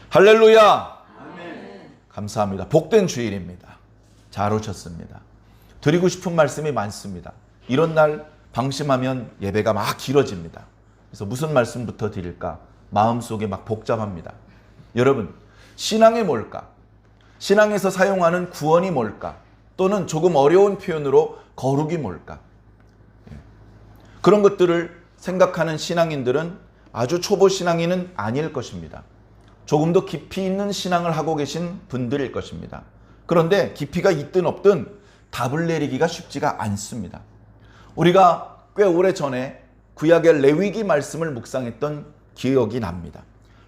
할렐루야. 아멘. 감사합니다. 복된 주일입니다. 잘 오셨습니다. 드리고 싶은 말씀이 많습니다. 이런 날 방심하면 예배가 막 길어집니다. 그래서 무슨 말씀부터 드릴까? 마음속에 막 복잡합니다. 여러분, 신앙이 뭘까? 신앙에서 사용하는 구원이 뭘까? 또는 조금 어려운 표현으로 거룩이 뭘까? 그런 것들을 생각하는 신앙인들은 아주 초보 신앙인은 아닐 것입니다. 조금 더 깊이 있는 신앙을 하고 계신 분들일 것입니다. 그런데 깊이가 있든 없든 답을 내리기가 쉽지가 않습니다. 우리가 꽤 오래 전에 구약의 레위기 말씀을 묵상했던 기억이 납니다.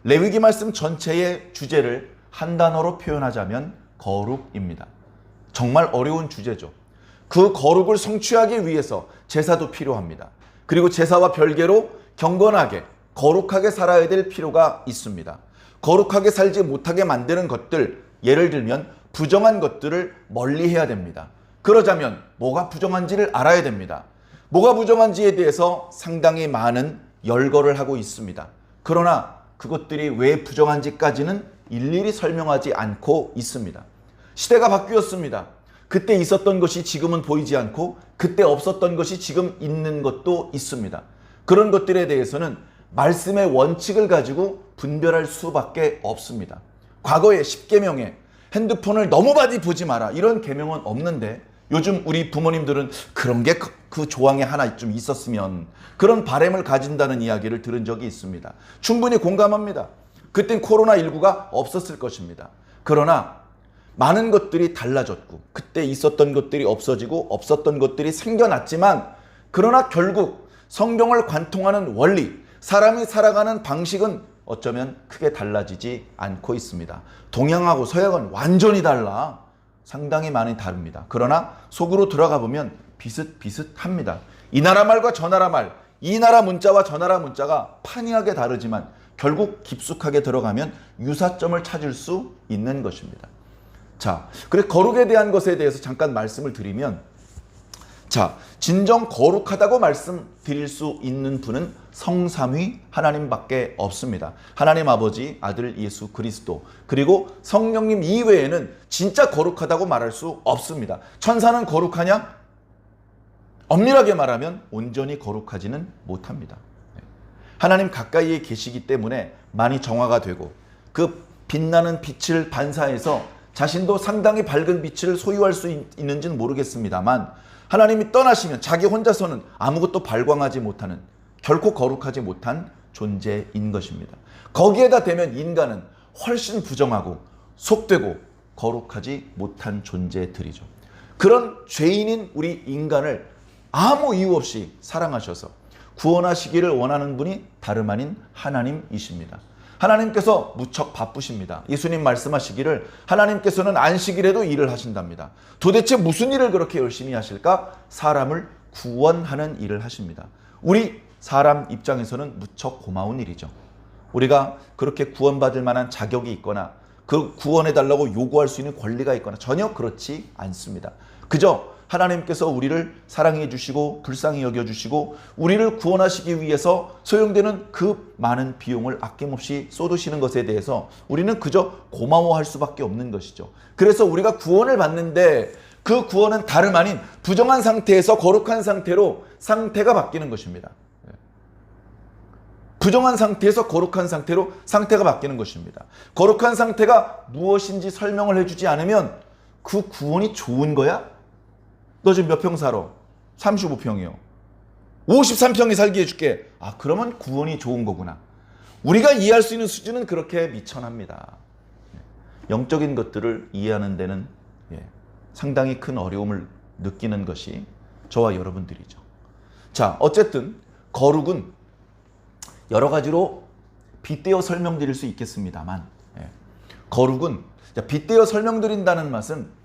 레위기 말씀 전체의 주제를 한 단어로 표현하자면 거룩입니다. 정말 어려운 주제죠. 그 거룩을 성취하기 위해서 제사도 필요합니다. 그리고 제사와 별개로 경건하게 거룩하게 살아야 될 필요가 있습니다. 거룩하게 살지 못하게 만드는 것들, 예를 들면 부정한 것들을 멀리해야 됩니다. 그러자면 뭐가 부정한지를 알아야 됩니다. 뭐가 부정한지에 대해서 상당히 많은 열거를 하고 있습니다. 그러나 그것들이 왜 부정한지까지는 일일이 설명하지 않고 있습니다. 시대가 바뀌었습니다. 그때 있었던 것이 지금은 보이지 않고 그때 없었던 것이 지금 있는 것도 있습니다. 그런 것들에 대해서는 말씀의 원칙을 가지고 분별할 수밖에 없습니다. 과거에 10계명에 핸드폰을 너무 많이 보지 마라 이런 계명은 없는데 요즘 우리 부모님들은 그런 게 그 조항에 하나 좀 있었으면 그런 바람을 가진다는 이야기를 들은 적이 있습니다. 충분히 공감합니다. 그땐 코로나19가 없었을 것입니다. 그러나 많은 것들이 달라졌고 그때 있었던 것들이 없어지고 없었던 것들이 생겨났지만 그러나 결국 성경을 관통하는 원리, 사람이 살아가는 방식은 어쩌면 크게 달라지지 않고 있습니다. 동양하고 서양은 완전히 달라. 상당히 많이 다릅니다. 그러나 속으로 들어가 보면 비슷비슷합니다. 이 나라 말과 저 나라 말, 이 나라 문자와 저 나라 문자가 판이하게 다르지만 결국 깊숙하게 들어가면 유사점을 찾을 수 있는 것입니다. 자, 그래서 거룩에 대한 것에 대해서 잠깐 말씀을 드리면, 자, 진정 거룩하다고 말씀드릴 수 있는 분은 성삼위 하나님밖에 없습니다. 하나님 아버지, 아들 예수 그리스도, 그리고 성령님 이외에는 진짜 거룩하다고 말할 수 없습니다. 천사는 거룩하냐? 엄밀하게 말하면 온전히 거룩하지는 못합니다. 하나님 가까이에 계시기 때문에 많이 정화가 되고 그 빛나는 빛을 반사해서 자신도 상당히 밝은 빛을 소유할 수 있는지는 모르겠습니다만 하나님이 떠나시면 자기 혼자서는 아무것도 발광하지 못하는 결코 거룩하지 못한 존재인 것입니다. 거기에다 대면 인간은 훨씬 부정하고 속되고 거룩하지 못한 존재들이죠. 그런 죄인인 우리 인간을 아무 이유 없이 사랑하셔서 구원하시기를 원하는 분이 다름 아닌 하나님이십니다. 하나님께서 무척 바쁘십니다. 예수님 말씀하시기를 하나님께서는 안식일에도 일을 하신답니다. 도대체 무슨 일을 그렇게 열심히 하실까? 사람을 구원하는 일을 하십니다. 우리 사람 입장에서는 무척 고마운 일이죠. 우리가 그렇게 구원받을 만한 자격이 있거나 그 구원해달라고 요구할 수 있는 권리가 있거나 전혀 그렇지 않습니다. 그저 하나님께서 우리를 사랑해 주시고 불쌍히 여겨 주시고 우리를 구원하시기 위해서 소용되는 그 많은 비용을 아낌없이 쏟으시는 것에 대해서 우리는 그저 고마워할 수밖에 없는 것이죠. 그래서 우리가 구원을 받는데 그 구원은 다름 아닌 부정한 상태에서 거룩한 상태로 상태가 바뀌는 것입니다. 부정한 상태에서 거룩한 상태로 상태가 바뀌는 것입니다. 거룩한 상태가 무엇인지 설명을 해주지 않으면 그 구원이 좋은 거야? 너 지금 몇 평 살아? 35평이요. 53평이 살게 해줄게. 아, 그러면 구원이 좋은 거구나. 우리가 이해할 수 있는 수준은 그렇게 미천합니다. 영적인 것들을 이해하는 데는 상당히 큰 어려움을 느끼는 것이 저와 여러분들이죠. 자, 어쨌든 거룩은 여러 가지로 빗대어 설명드릴 수 있겠습니다만 거룩은 빗대어 설명드린다는 맛은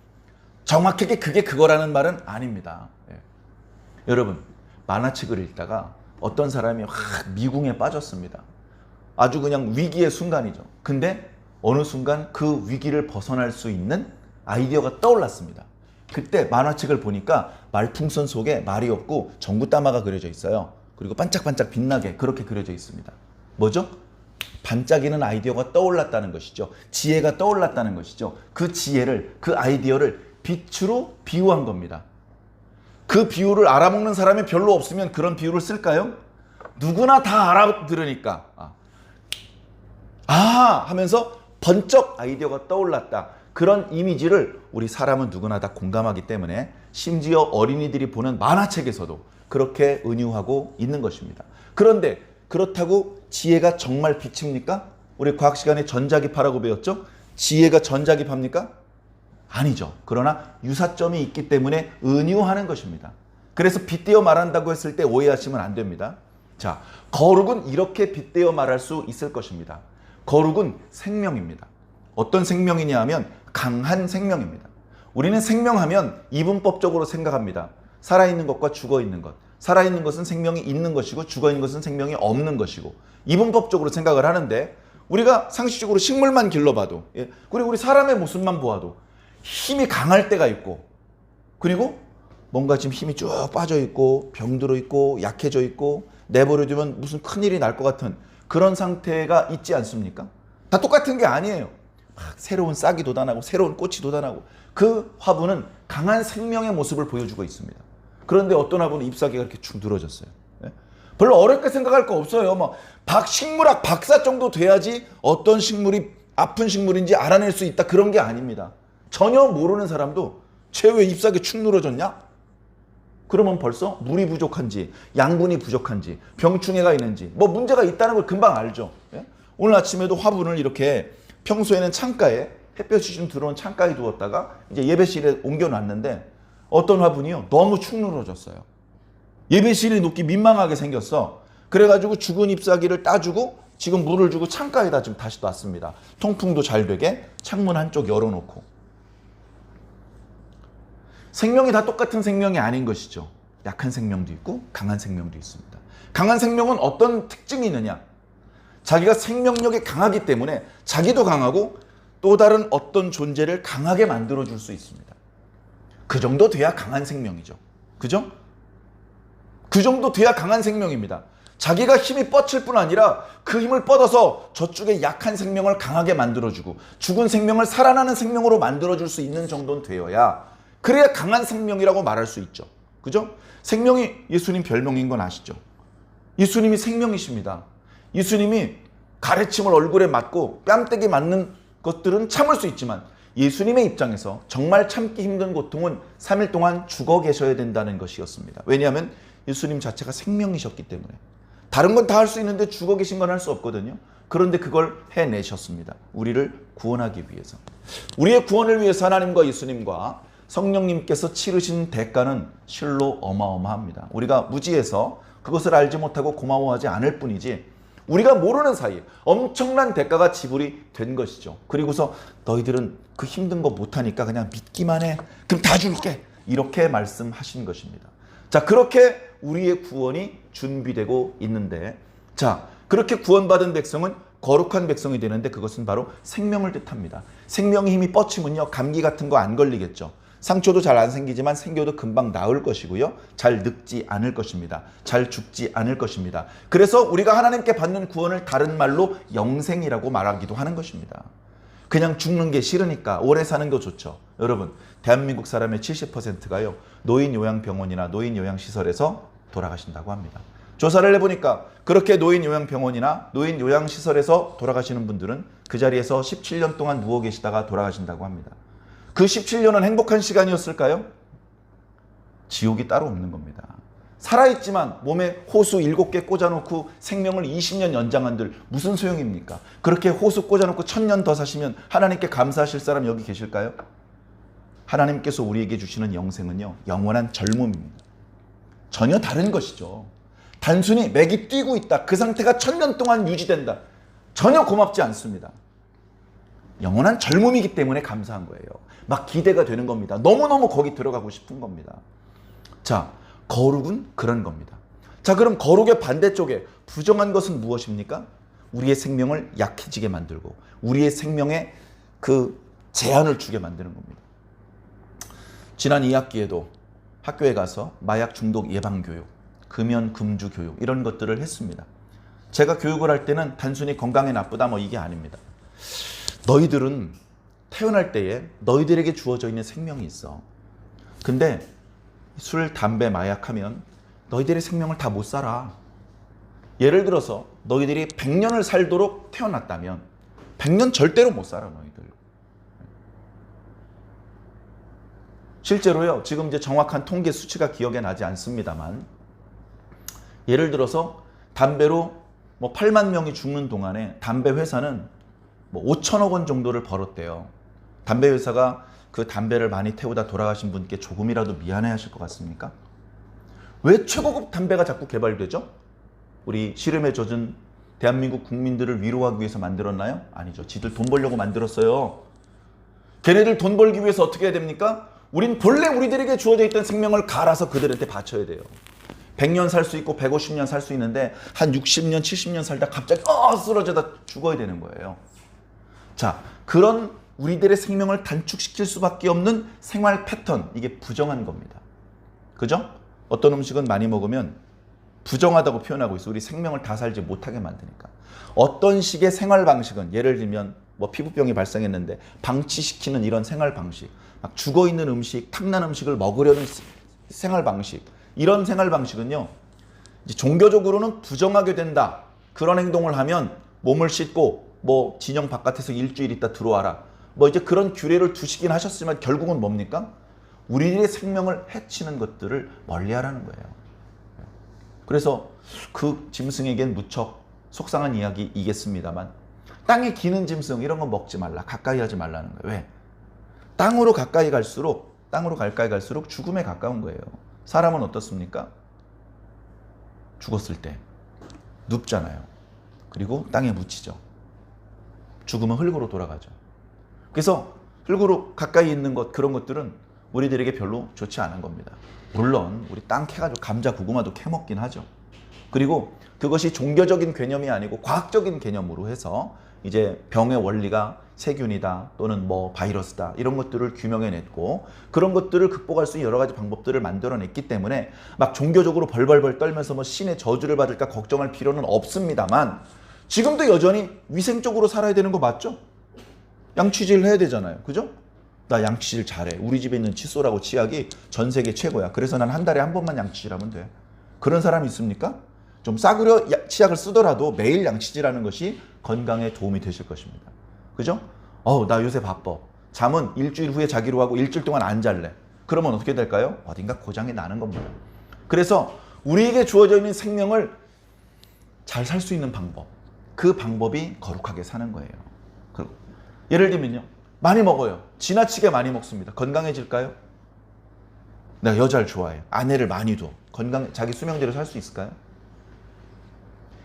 정확하게 그게 그거라는 말은 아닙니다. 여러분, 만화책을 읽다가 어떤 사람이 미궁에 빠졌습니다. 아주 그냥 위기의 순간이죠. 근데 어느 순간 그 위기를 벗어날 수 있는 아이디어가 떠올랐습니다. 그때 만화책을 보니까 말풍선 속에 말이 없고 전구따마가 그려져 있어요. 그리고 반짝반짝 빛나게 그렇게 그려져 있습니다. 뭐죠? 반짝이는 아이디어가 떠올랐다는 것이죠. 지혜가 떠올랐다는 것이죠. 그 지혜를, 그 아이디어를 빛으로 비유한 겁니다. 그 비유를 알아먹는 사람이 별로 없으면 그런 비유를 쓸까요? 누구나 다 알아들으니까 하면서 번쩍 아이디어가 떠올랐다. 그런 이미지를 우리 사람은 누구나 다 공감하기 때문에 심지어 어린이들이 보는 만화책에서도 그렇게 은유하고 있는 것입니다. 그런데 그렇다고 지혜가 정말 빛입니까? 우리 과학 시간에 전자기파라고 배웠죠? 지혜가 전자기파입니까? 아니죠. 그러나 유사점이 있기 때문에 은유하는 것입니다. 그래서 빗대어 말한다고 했을 때 오해하시면 안 됩니다. 자, 거룩은 이렇게 빗대어 말할 수 있을 것입니다. 거룩은 생명입니다. 어떤 생명이냐 하면 강한 생명입니다. 우리는 생명하면 이분법적으로 생각합니다. 살아있는 것과 죽어있는 것. 살아있는 것은 생명이 있는 것이고 죽어있는 것은 생명이 없는 것이고 이분법적으로 생각을 하는데 우리가 상식적으로 식물만 길러봐도 그리고 우리 사람의 모습만 보아도 힘이 강할 때가 있고 그리고 뭔가 지금 힘이 쭉 빠져 있고 병들어 있고 약해져 있고 내버려두면 무슨 큰일이 날 것 같은 그런 상태가 있지 않습니까? 다 똑같은 게 아니에요. 막 새로운 싹이 돋아나고 새로운 꽃이 돋아나고 그 화분은 강한 생명의 모습을 보여주고 있습니다. 그런데 어떤 화분은 잎사귀가 이렇게 축 늘어졌어요. 별로 어렵게 생각할 거 없어요. 식물학 박사 정도 돼야지 어떤 식물이 아픈 식물인지 알아낼 수 있다 그런 게 아닙니다. 전혀 모르는 사람도 쟤 왜 잎사귀 축 늘어졌냐? 그러면 벌써 물이 부족한지 양분이 부족한지 병충해가 있는지 문제가 있다는 걸 금방 알죠. 오늘 아침에도 화분을 이렇게 평소에는 창가에 햇볕이 좀 들어온 창가에 두었다가 이제 예배실에 옮겨놨는데 어떤 화분이요? 너무 축 늘어졌어요. 예배실이 놓기 민망하게 생겼어. 그래가지고 죽은 잎사귀를 따주고 지금 물을 주고 창가에다 지금 다시 놨습니다. 통풍도 잘 되게 창문 한쪽 열어놓고. 생명이 다 똑같은 생명이 아닌 것이죠. 약한 생명도 있고 강한 생명도 있습니다. 강한 생명은 어떤 특징이 있느냐? 자기가 생명력이 강하기 때문에 자기도 강하고 또 다른 어떤 존재를 강하게 만들어줄 수 있습니다. 그 정도 돼야 강한 생명이죠. 그죠? 그 정도 돼야 강한 생명입니다. 자기가 힘이 뻗칠 뿐 아니라 그 힘을 뻗어서 저쪽에 약한 생명을 강하게 만들어주고 죽은 생명을 살아나는 생명으로 만들어줄 수 있는 정도는 되어야 그래야 강한 생명이라고 말할 수 있죠. 그죠? 생명이 예수님 별명인 건 아시죠? 예수님이 생명이십니다. 예수님이 가래침을 얼굴에 맞고 뺨때기 맞는 것들은 참을 수 있지만 예수님의 입장에서 정말 참기 힘든 고통은 3일 동안 죽어 계셔야 된다는 것이었습니다. 왜냐하면 예수님 자체가 생명이셨기 때문에. 다른 건 다 할 수 있는데 죽어 계신 건 할 수 없거든요. 그런데 그걸 해내셨습니다. 우리를 구원하기 위해서. 우리의 구원을 위해서 하나님과 예수님과 성령님께서 치르신 대가는 실로 어마어마합니다. 우리가 무지해서 그것을 알지 못하고 고마워하지 않을 뿐이지 우리가 모르는 사이에 엄청난 대가가 지불이 된 것이죠. 그리고서 너희들은 그 힘든 거 못하니까 그냥 믿기만 해. 그럼 다 줄게. 이렇게 말씀하신 것입니다. 자, 그렇게 우리의 구원이 준비되고 있는데 자, 그렇게 구원받은 백성은 거룩한 백성이 되는데 그것은 바로 생명을 뜻합니다. 생명의 힘이 뻗치면요. 감기 같은 거 안 걸리겠죠. 상처도 잘 안 생기지만 생겨도 금방 나을 것이고요. 잘 늙지 않을 것입니다. 잘 죽지 않을 것입니다. 그래서 우리가 하나님께 받는 구원을 다른 말로 영생이라고 말하기도 하는 것입니다. 그냥 죽는 게 싫으니까 오래 사는 거 좋죠. 여러분, 대한민국 사람의 70%가요. 노인요양병원이나 노인요양시설에서 돌아가신다고 합니다. 조사를 해보니까 그렇게 노인요양병원이나 노인요양시설에서 돌아가시는 분들은 그 자리에서 17년 동안 누워 계시다가 돌아가신다고 합니다. 그 17년은 행복한 시간이었을까요? 지옥이 따로 없는 겁니다. 살아있지만 몸에 호수 7개 꽂아놓고 생명을 20년 연장한들 무슨 소용입니까? 그렇게 호수 꽂아놓고 1000년 더 사시면 하나님께 감사하실 사람 여기 계실까요? 하나님께서 우리에게 주시는 영생은요, 영원한 젊음입니다. 전혀 다른 것이죠. 단순히 맥이 뛰고 있다. 그 상태가 1000년 동안 유지된다. 전혀 고맙지 않습니다. 영원한 젊음이기 때문에 감사한 거예요. 막 기대가 되는 겁니다. 너무너무 거기 들어가고 싶은 겁니다. 자, 거룩은 그런 겁니다. 자, 그럼 거룩의 반대쪽에 부정한 것은 무엇입니까? 우리의 생명을 약해지게 만들고 우리의 생명에 그 제한을 주게 만드는 겁니다. 지난 2학기에도 학교에 가서 마약 중독 예방 교육, 금연 금주 교육 이런 것들을 했습니다. 제가 교육을 할 때는 단순히 건강에 나쁘다 뭐 이게 아닙니다. 너희들은 태어날 때에 너희들에게 주어져 있는 생명이 있어. 근데 술, 담배, 마약하면 너희들의 생명을 다 못 살아. 예를 들어서 너희들이 100년을 살도록 태어났다면 100년 절대로 못 살아 너희들. 실제로요. 지금 이제 정확한 통계 수치가 기억에 나지 않습니다만 예를 들어서 담배로 뭐 8만 명이 죽는 동안에 담배 회사는 뭐 5천억 원 정도를 벌었대요. 담배 회사가 그 담배를 많이 태우다 돌아가신 분께 조금이라도 미안해 하실 것 같습니까? 왜 최고급 담배가 자꾸 개발되죠? 우리 시름에 젖은 대한민국 국민들을 위로하기 위해서 만들었나요? 아니죠. 지들 돈 벌려고 만들었어요. 걔네들 돈 벌기 위해서 어떻게 해야 됩니까? 우린 본래 우리들에게 주어져 있던 생명을 갈아서 그들한테 바쳐야 돼요. 100년 살 수 있고 150년 살 수 있는데 한 60년, 70년 살다 갑자기 쓰러져다 죽어야 되는 거예요. 자, 그런 우리들의 생명을 단축시킬 수밖에 없는 생활 패턴, 이게 부정한 겁니다. 그죠? 어떤 음식은 많이 먹으면 부정하다고 표현하고 있어. 우리 생명을 다 살지 못하게 만드니까. 어떤 식의 생활 방식은 예를 들면 뭐 피부병이 발생했는데 방치시키는 이런 생활 방식, 막 죽어있는 음식, 탕난 음식을 먹으려는 생활 방식, 이런 생활 방식은요, 이제 종교적으로는 부정하게 된다. 그런 행동을 하면 몸을 씻고 뭐 진영 바깥에서 일주일 있다 들어와라. 뭐 이제 그런 규례를 두시긴 하셨지만 결국은 뭡니까? 우리들의 생명을 해치는 것들을 멀리하라는 거예요. 그래서 그 짐승에겐 무척 속상한 이야기이겠습니다만 땅에 기는 짐승 이런 거 먹지 말라. 가까이 하지 말라는 거예요. 왜? 땅으로 가까이 갈수록 죽음에 가까운 거예요. 사람은 어떻습니까? 죽었을 때 눕잖아요. 그리고 땅에 묻히죠. 죽으면 흙으로 돌아가죠. 그래서 흙으로 가까이 있는 것, 그런 것들은 우리들에게 별로 좋지 않은 겁니다. 물론 우리 땅 캐가지고 감자, 고구마도 캐먹긴 하죠. 그리고 그것이 종교적인 개념이 아니고 과학적인 개념으로 해서 이제 병의 원리가 세균이다 또는 뭐 바이러스다 이런 것들을 규명해냈고 그런 것들을 극복할 수 있는 여러 가지 방법들을 만들어냈기 때문에 막 종교적으로 벌벌벌 떨면서 뭐 신의 저주를 받을까 걱정할 필요는 없습니다만 지금도 여전히 위생적으로 살아야 되는 거 맞죠? 양치질 해야 되잖아요. 그죠? 나 양치질 잘해. 우리 집에 있는 칫솔하고 치약이 전 세계 최고야. 그래서 난 한 달에 한 번만 양치질하면 돼. 그런 사람이 있습니까? 좀 싸구려 치약을 쓰더라도 매일 양치질하는 것이 건강에 도움이 되실 것입니다. 그죠? 나 요새 바빠. 잠은 일주일 후에 자기로 하고 일주일 동안 안 잘래. 그러면 어떻게 될까요? 어딘가 고장이 나는 겁니다. 그래서 우리에게 주어져 있는 생명을 잘 살 수 있는 방법, 그 방법이 거룩하게 사는 거예요. 예를 들면요, 많이 먹어요. 지나치게 많이 먹습니다. 건강해질까요? 내가 여자를 좋아해요. 아내를 많이 둬. 자기 수명대로 살 수 있을까요?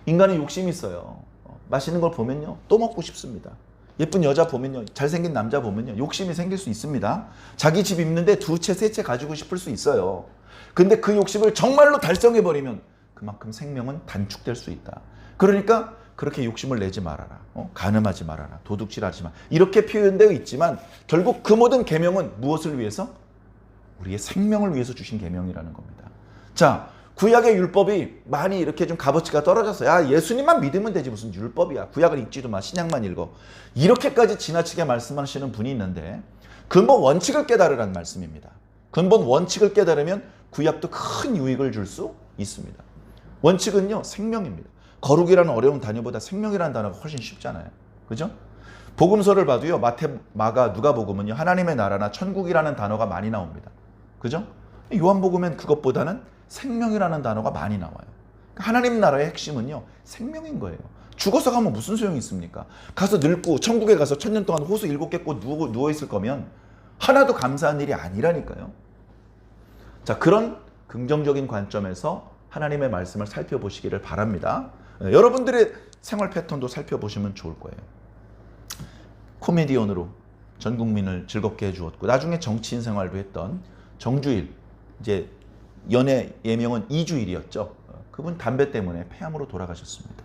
인간은 욕심이 있어요. 맛있는 걸 보면요, 또 먹고 싶습니다. 예쁜 여자 보면요, 잘생긴 남자 보면요, 욕심이 생길 수 있습니다. 자기 집 있는데 두 채, 세 채 가지고 싶을 수 있어요. 근데 그 욕심을 정말로 달성해버리면 그만큼 생명은 단축될 수 있다. 그러니까 그렇게 욕심을 내지 말아라. 간음하지 말아라. 도둑질하지 마. 이렇게 표현되어 있지만 결국 그 모든 계명은 무엇을 위해서? 우리의 생명을 위해서 주신 계명이라는 겁니다. 자, 구약의 율법이 많이 이렇게 좀 값어치가 떨어졌어요. 야, 예수님만 믿으면 되지 무슨 율법이야. 구약을 읽지도 마. 신약만 읽어. 이렇게까지 지나치게 말씀하시는 분이 있는데 근본 원칙을 깨달으라는 말씀입니다. 근본 원칙을 깨달으면 구약도 큰 유익을 줄 수 있습니다. 원칙은요, 생명입니다. 거룩이라는 어려운 단어보다 생명이라는 단어가 훨씬 쉽잖아요. 그죠? 복음서를 봐도요, 마태, 마가, 누가복음은요, 하나님의 나라나 천국이라는 단어가 많이 나옵니다. 그죠? 요한복음엔 그것보다는 생명이라는 단어가 많이 나와요. 하나님 나라의 핵심은요, 생명인 거예요. 죽어서 가면 무슨 소용이 있습니까? 가서 늙고 천국에 가서 1000년 동안 호수 7개 꽂 누워있을 거면 하나도 감사한 일이 아니라니까요. 자, 그런 긍정적인 관점에서 하나님의 말씀을 살펴보시기를 바랍니다. 여러분들의 생활 패턴도 살펴보시면 좋을 거예요. 코미디언으로 전 국민을 즐겁게 해주었고 나중에 정치인 생활도 했던 정주일, 이제 연애 예명은 이주일이었죠. 그분 담배 때문에 폐암으로 돌아가셨습니다.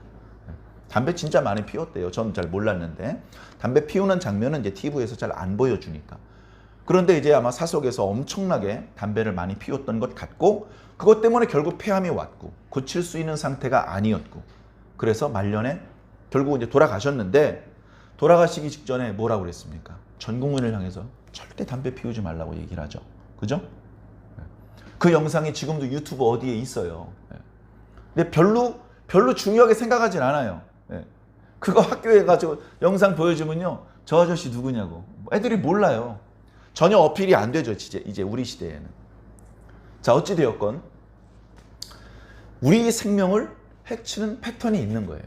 담배 진짜 많이 피웠대요. 전 잘 몰랐는데 담배 피우는 장면은 이제 TV에서 잘 안 보여주니까. 그런데 이제 아마 사석에서 엄청나게 담배를 많이 피웠던 것 같고 그것 때문에 결국 폐암이 왔고 고칠 수 있는 상태가 아니었고 그래서 말년에 결국 이제 돌아가셨는데 돌아가시기 직전에 뭐라고 그랬습니까? 전 국민을 향해서 절대 담배 피우지 말라고 얘기를 하죠. 그죠? 그 영상이 지금도 유튜브 어디에 있어요. 근데 별로 중요하게 생각하진 않아요. 그거 학교에 가지고 영상 보여주면요. 저 아저씨 누구냐고. 애들이 몰라요. 전혀 어필이 안 되죠. 이제 우리 시대에는. 자, 어찌되었건 우리 생명을 해치는 패턴이 있는 거예요.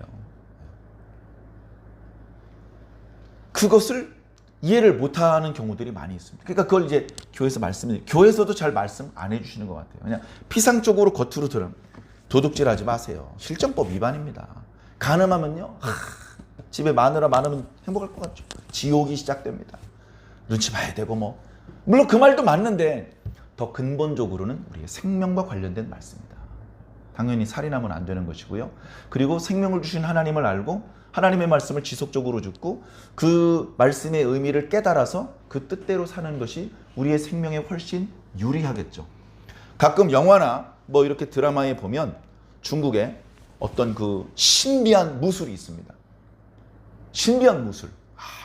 그것을 이해를 못하는 경우들이 많이 있습니다. 그러니까 그걸 이제 교회에서도 잘 말씀 안 해주시는 것 같아요. 그냥 피상적으로 겉으로 들으면 도둑질하지 마세요. 실정법 위반입니다. 가늠하면요, 집에 마누라 많으면 행복할 것 같죠. 지옥이 시작됩니다. 눈치 봐야 되고 뭐. 물론 그 말도 맞는데 더 근본적으로는 우리의 생명과 관련된 말씀입니다. 당연히 살인하면 안 되는 것이고요. 그리고 생명을 주신 하나님을 알고 하나님의 말씀을 지속적으로 듣고 그 말씀의 의미를 깨달아서 그 뜻대로 사는 것이 우리의 생명에 훨씬 유리하겠죠. 가끔 영화나 뭐 이렇게 드라마에 보면 중국에 어떤 그 신비한 무술이 있습니다. 신비한 무술.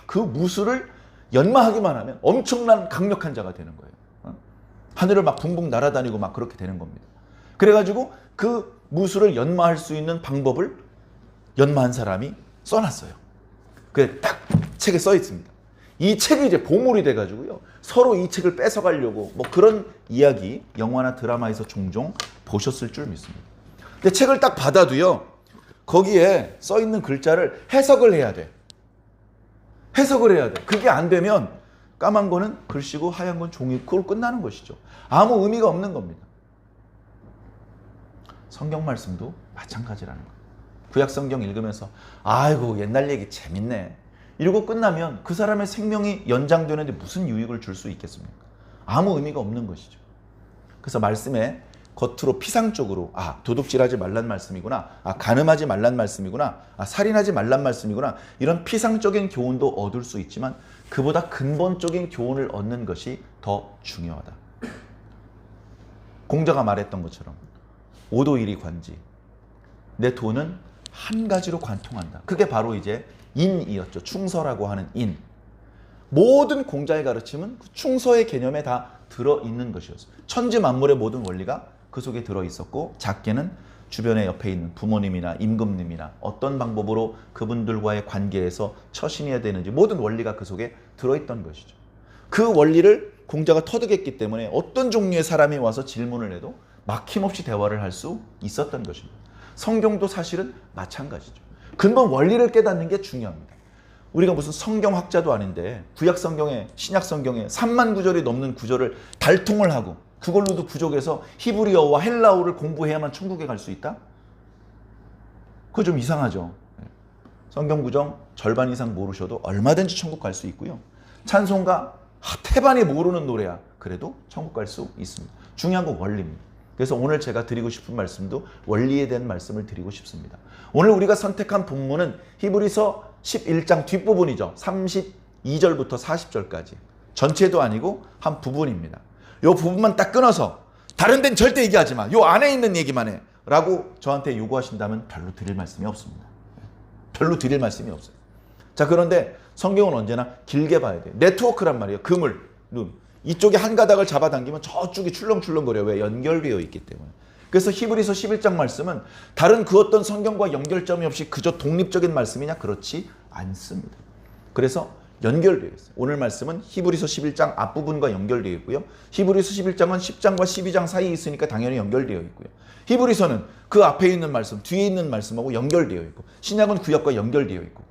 그 무술을 연마하기만 하면 엄청난 강력한 자가 되는 거예요. 하늘을 막 붕붕 날아다니고 막 그렇게 되는 겁니다. 그래가지고 그 무술을 연마할 수 있는 방법을 연마한 사람이 써놨어요. 그게 딱 책에 써 있습니다. 이 책이 이제 보물이 돼가지고요. 서로 이 책을 뺏어가려고 뭐 그런 이야기 영화나 드라마에서 종종 보셨을 줄 믿습니다. 근데 책을 딱 받아도요. 거기에 써 있는 글자를 해석을 해야 돼. 해석을 해야 돼. 그게 안 되면 까만 거는 글씨고 하얀 건 종이, 그걸 끝나는 것이죠. 아무 의미가 없는 겁니다. 성경 말씀도 마찬가지라는 거예요. 구약 성경 읽으면서 아이고 옛날 얘기 재밌네 이러고 끝나면 그 사람의 생명이 연장되는데 무슨 유익을 줄 수 있겠습니까? 아무 의미가 없는 것이죠. 그래서 말씀에 겉으로 피상적으로 도둑질하지 말란 말씀이구나, 간음하지 말란 말씀이구나, 살인하지 말란 말씀이구나, 이런 피상적인 교훈도 얻을 수 있지만 그보다 근본적인 교훈을 얻는 것이 더 중요하다. 공자가 말했던 것처럼 오도일이 관지, 내 돈은 한 가지로 관통한다. 그게 바로 이제 인이었죠. 충서라고 하는 인. 모든 공자의 가르침은 그 충서의 개념에 다 들어있는 것이었어요. 천지 만물의 모든 원리가 그 속에 들어있었고, 작게는 주변에 옆에 있는 부모님이나 임금님이나 어떤 방법으로 그분들과의 관계에서 처신해야 되는지 모든 원리가 그 속에 들어있던 것이죠. 그 원리를 공자가 터득했기 때문에 어떤 종류의 사람이 와서 질문을 해도 막힘없이 대화를 할 수 있었던 것입니다. 성경도 사실은 마찬가지죠. 근본 원리를 깨닫는 게 중요합니다. 우리가 무슨 성경학자도 아닌데 구약 성경에, 신약 성경에 3만 구절이 넘는 구절을 달통을 하고 그걸로도 부족해서 히브리어와 헬라어를 공부해야만 천국에 갈 수 있다? 그거 좀 이상하죠. 성경 구정 절반 이상 모르셔도 얼마든지 천국 갈 수 있고요. 찬송가 태반이 모르는 노래야. 그래도 천국 갈 수 있습니다. 중요한 건 원리입니다. 그래서 오늘 제가 드리고 싶은 말씀도 원리에 대한 말씀을 드리고 싶습니다. 오늘 우리가 선택한 본문은 히브리서 11장 뒷부분이죠. 32절부터 40절까지. 전체도 아니고 한 부분입니다. 이 부분만 딱 끊어서 다른 데는 절대 얘기하지 마. 이 안에 있는 얘기만 해. 라고 저한테 요구하신다면 별로 드릴 말씀이 없습니다. 별로 드릴 말씀이 없어요. 자, 그런데 성경은 언제나 길게 봐야 돼요. 네트워크란 말이에요. 그물, 룸. 이쪽에 한 가닥을 잡아당기면 저쪽이 출렁출렁거려요. 왜? 연결되어 있기 때문에. 그래서 히브리서 11장 말씀은 다른 그 어떤 성경과 연결점이 없이 그저 독립적인 말씀이냐? 그렇지 않습니다. 그래서 연결되어 있어요. 오늘 말씀은 히브리서 11장 앞부분과 연결되어 있고요. 히브리서 11장은 10장과 12장 사이에 있으니까 당연히 연결되어 있고요. 히브리서는 그 앞에 있는 말씀, 뒤에 있는 말씀하고 연결되어 있고, 신약은 구약과 연결되어 있고,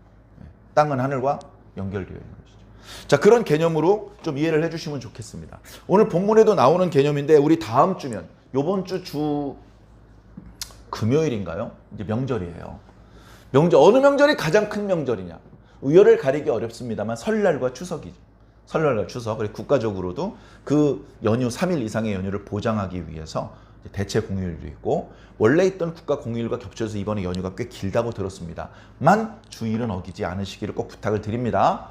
땅은 하늘과 연결되어 있는 것이죠. 자, 그런 개념으로 좀 이해를 해주시면 좋겠습니다. 오늘 본문에도 나오는 개념인데 우리 다음 주면 요번 주 금요일인가요? 이제 명절이에요. 어느 명절이 가장 큰 명절이냐? 우열을 가리기 어렵습니다만 설날과 추석이죠. 설날과 추석. 그리고 국가적으로도 그 연휴 3일 이상의 연휴를 보장하기 위해서 대체 공휴일도 있고, 원래 있던 국가 공휴일과 겹쳐서 이번에 연휴가 꽤 길다고 들었습니다만 주일은 어기지 않으시기를 꼭 부탁을 드립니다.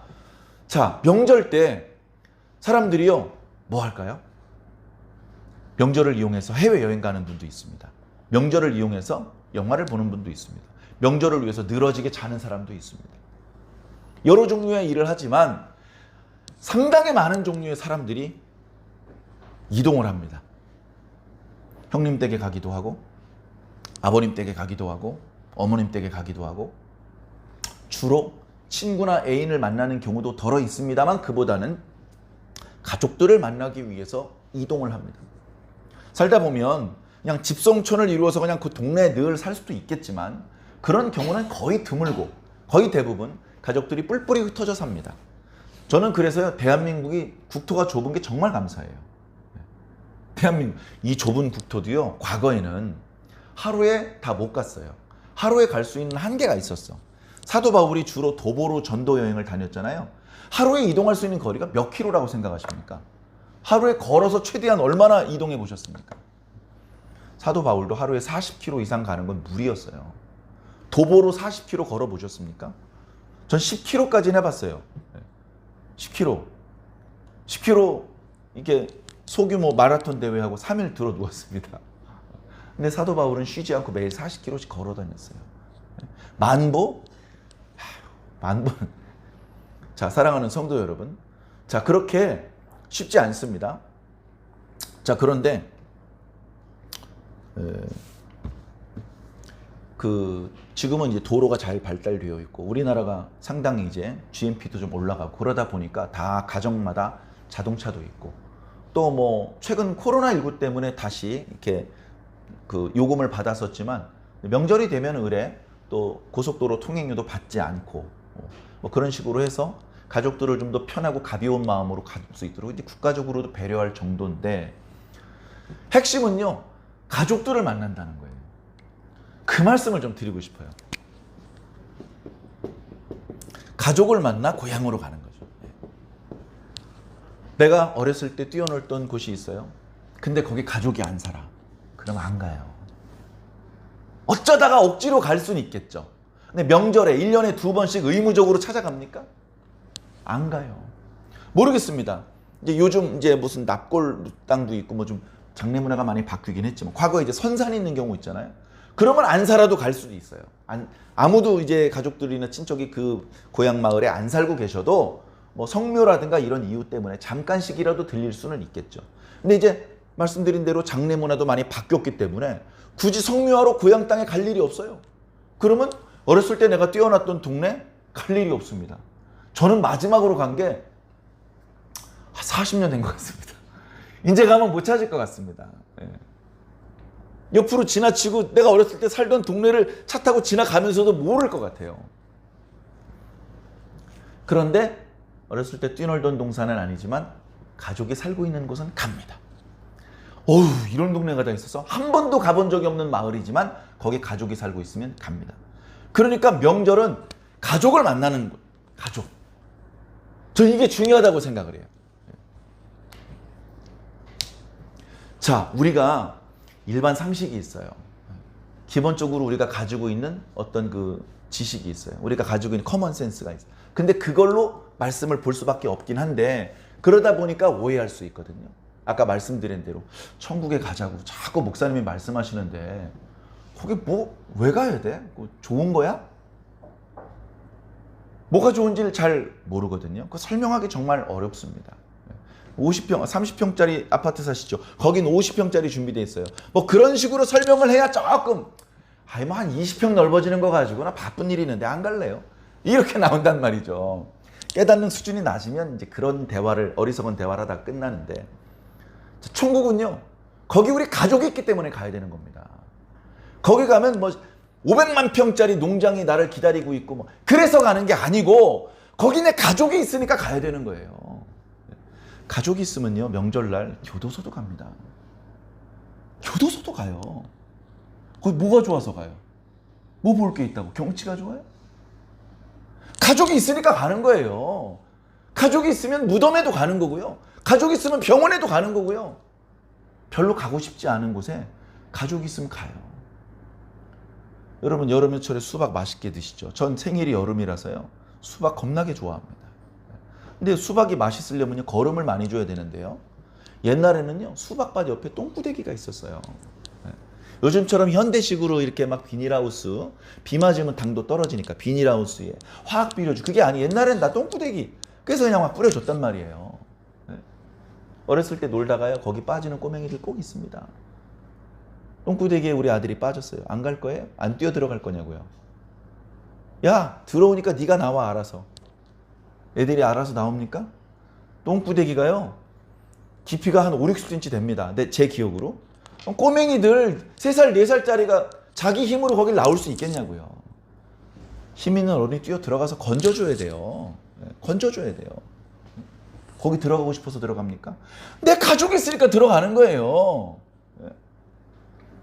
자, 명절 때 사람들이요, 뭐 할까요? 명절을 이용해서 해외여행 가는 분도 있습니다. 명절을 이용해서 영화를 보는 분도 있습니다. 명절을 위해서 늘어지게 자는 사람도 있습니다. 여러 종류의 일을 하지만 상당히 많은 종류의 사람들이 이동을 합니다. 형님 댁에 가기도 하고, 아버님 댁에 가기도 하고, 어머님 댁에 가기도 하고, 주로 친구나 애인을 만나는 경우도 덜어 있습니다만 그보다는 가족들을 만나기 위해서 이동을 합니다. 살다 보면 그냥 집성촌을 이루어서 그냥 그 동네에 늘 살 수도 있겠지만 그런 경우는 거의 드물고 거의 대부분 가족들이 뿔뿔이 흩어져 삽니다. 저는 그래서 대한민국이 국토가 좁은 게 정말 감사해요. 대한민국 이 좁은 국토도요, 과거에는 하루에 다 못 갔어요. 하루에 갈 수 있는 한계가 있었어. 사도 바울이 주로 도보로 전도 여행을 다녔잖아요. 하루에 이동할 수 있는 거리가 몇 킬로라고 생각하십니까? 하루에 걸어서 최대한 얼마나 이동해 보셨습니까? 사도 바울도 하루에 40km 이상 가는 건 무리였어요. 도보로 40km 걸어 보셨습니까? 전 10km까지는 해봤어요. 10km. 10km 이게 소규모 마라톤 대회하고 3일 들어 누웠습니다. 근데 사도 바울은 쉬지 않고 매일 40km씩 걸어 다녔어요. 만보? 만보. 자, 사랑하는 성도 여러분. 자, 그렇게 쉽지 않습니다. 자, 그런데 지금은 이제 도로가 잘 발달되어 있고 우리나라가 상당히 이제 GNP도 좀 올라가고 그러다 보니까 다 가정마다 자동차도 있고 또 뭐 최근 코로나19 때문에 다시 이렇게 그 요금을 받았었지만 명절이 되면 의뢰 또 고속도로 통행료도 받지 않고 뭐 그런 식으로 해서 가족들을 좀 더 편하고 가벼운 마음으로 갈 수 있도록 이제 국가적으로도 배려할 정도인데 핵심은요, 가족들을 만난다는 거예요. 그 말씀을 좀 드리고 싶어요. 가족을 만나 고향으로 가는 거죠. 내가 어렸을 때 뛰어놀던 곳이 있어요. 근데 거기 가족이 안 살아. 그럼 안 가요. 어쩌다가 억지로 갈 수는 있겠죠. 근데 명절에 1년에 2번씩 의무적으로 찾아갑니까? 안 가요. 모르겠습니다. 이제 요즘 이제 무슨 납골 땅도 있고 뭐 좀 장례 문화가 많이 바뀌긴 했지만 과거에 이제 선산이 있는 경우 있잖아요. 그러면 안 살아도 갈 수도 있어요. 아무도 이제 가족들이나 친척이 그 고향 마을에 안 살고 계셔도 뭐 성묘라든가 이런 이유 때문에 잠깐씩이라도 들릴 수는 있겠죠. 근데 이제 말씀드린 대로 장례 문화도 많이 바뀌었기 때문에 굳이 성묘하러 고향 땅에 갈 일이 없어요. 그러면 어렸을 때 내가 뛰어났던 동네 갈 일이 없습니다. 저는 마지막으로 간 게 40년 된 것 같습니다. 이제 가면 못 찾을 것 같습니다. 예. 옆으로 지나치고 내가 어렸을 때 살던 동네를 차 타고 지나가면서도 모를 것 같아요. 그런데 어렸을 때 뛰놀던 동산은 아니지만 가족이 살고 있는 곳은 갑니다. 어휴, 이런 동네가 다 있어서 한 번도 가본 적이 없는 마을이지만 거기 가족이 살고 있으면 갑니다. 그러니까 명절은 가족을 만나는 곳. 가족. 저 이게 중요하다고 생각을 해요. 자, 우리가 일반 상식이 있어요. 기본적으로 우리가 가지고 있는 어떤 그 지식이 있어요. 우리가 가지고 있는 커먼 센스가 있어요. 근데 그걸로 말씀을 볼 수밖에 없긴 한데 그러다 보니까 오해할 수 있거든요. 아까 말씀드린 대로 천국에 가자고 자꾸 목사님이 말씀하시는데 거기 뭐 왜 가야 돼? 좋은 거야? 뭐가 좋은지를 잘 모르거든요. 그거 설명하기 정말 어렵습니다. 50평, 30평짜리 아파트 사시죠? 거긴 50평짜리 준비되어 있어요. 뭐 그런 식으로 설명을 해야 조금 뭐 한 20평 넓어지는 거 가지고 나 바쁜 일이 있는데 안 갈래요. 이렇게 나온단 말이죠. 깨닫는 수준이 낮으면 이제 그런 대화를 어리석은 대화를 하다가 끝나는데 천국은요. 거기 우리 가족이 있기 때문에 가야 되는 겁니다. 거기 가면 뭐 500만 평짜리 농장이 나를 기다리고 있고 뭐 그래서 가는 게 아니고 거기 내 가족이 있으니까 가야 되는 거예요. 가족이 있으면요. 명절날 교도소도 갑니다. 교도소도 가요. 거기 뭐가 좋아서 가요? 뭐 볼 게 있다고? 경치가 좋아요? 가족이 있으니까 가는 거예요. 가족이 있으면 무덤에도 가는 거고요. 가족이 있으면 병원에도 가는 거고요. 별로 가고 싶지 않은 곳에 가족이 있으면 가요. 여러분 여름철에 수박 맛있게 드시죠? 전 생일이 여름이라서요. 수박 겁나게 좋아합니다. 근데 수박이 맛있으려면 거름을 많이 줘야 되는데요. 옛날에는요. 수박밭 옆에 똥구대기가 있었어요. 요즘처럼 현대식으로 이렇게 막 비닐하우스, 비 맞으면 당도 떨어지니까 비닐하우스에 화학 비료주, 그게 아니. 옛날엔 나 똥구대기, 그래서 그냥 막 뿌려줬단 말이에요. 네? 어렸을 때 놀다가요, 거기 빠지는 꼬맹이들 꼭 있습니다. 똥구대기에 우리 아들이 빠졌어요. 안 갈 거예요? 안 뛰어 들어갈 거냐고요. 야, 들어오니까 네가 나와, 알아서. 애들이 알아서 나옵니까? 똥구대기가요, 깊이가 한 5, 60cm 됩니다. 제 기억으로. 꼬맹이들 3살, 4살짜리가 자기 힘으로 거길 나올 수 있겠냐고요. 힘 있는 어른이 뛰어 들어가서 건져줘야 돼요. 건져줘야 돼요. 거기 들어가고 싶어서 들어갑니까? 내 가족이 있으니까 들어가는 거예요.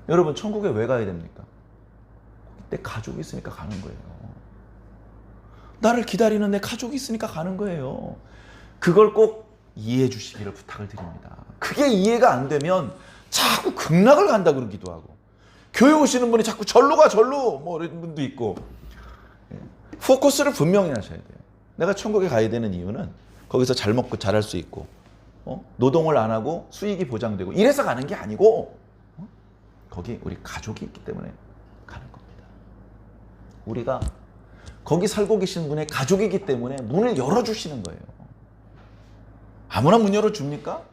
여러분, 천국에 왜 가야 됩니까? 내 가족이 있으니까 가는 거예요. 나를 기다리는 내 가족이 있으니까 가는 거예요. 그걸 꼭 이해해 주시기를 부탁을 드립니다. 그게 이해가 안 되면 자꾸 극락을 간다 그러기도 하고, 교회 오시는 분이 자꾸 절로 가, 절로, 뭐 이런 분도 있고. 포커스를 분명히 하셔야 돼요. 내가 천국에 가야 되는 이유는 거기서 잘 먹고 잘할 수 있고, 노동을 안 하고 수익이 보장되고 이래서 가는 게 아니고, 거기 우리 가족이 있기 때문에 가는 겁니다. 우리가 거기 살고 계신 분의 가족이기 때문에 문을 열어주시는 거예요. 아무나 문 열어줍니까?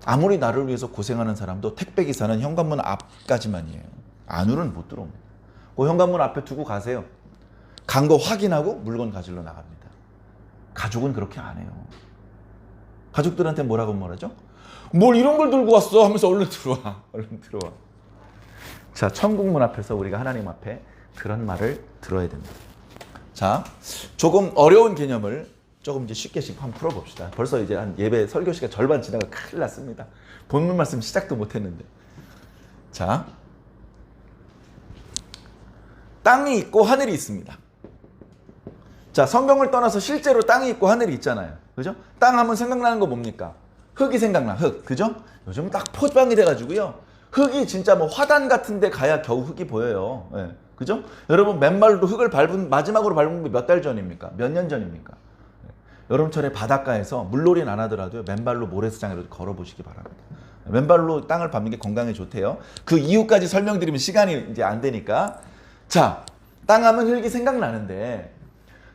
아무리 나를 위해서 고생하는 사람도 택배기사는 현관문 앞까지만이에요. 안으로는 못 들어옵니다. 그 현관문 앞에 두고 가세요. 간 거 확인하고 물건 가지러 나갑니다. 가족은 그렇게 안 해요. 가족들한테 뭐라고 말하죠? 뭘 이런 걸 들고 왔어 하면서 얼른 들어와. 얼른 들어와. 자, 천국 문 앞에서 우리가 하나님 앞에 그런 말을 들어야 됩니다. 자, 조금 어려운 개념을 조금 이제 쉽게씩 한번 풀어봅시다. 벌써 이제 한 예배 설교 시간 절반 지나가 큰일 났습니다. 본문 말씀 시작도 못했는데. 자, 땅이 있고 하늘이 있습니다. 자, 성경을 떠나서 실제로 땅이 있고 하늘이 있잖아요. 그죠? 땅 하면 생각나는 거 뭡니까? 흙이 생각나, 흙. 그죠? 요즘 딱 포장이 돼가지고요. 흙이 진짜 뭐 화단 같은 데 가야 겨우 흙이 보여요. 네. 그죠? 여러분, 맨발로 흙을 마지막으로 밟은 게 몇 달 전입니까? 몇 년 전입니까? 여름철에 바닷가에서 물놀이는 안 하더라도 맨발로 모래수장으로 걸어보시기 바랍니다. 맨발로 땅을 밟는 게 건강에 좋대요. 그 이유까지 설명드리면 시간이 이제 안 되니까. 자, 땅 하면 흙이 생각나는데,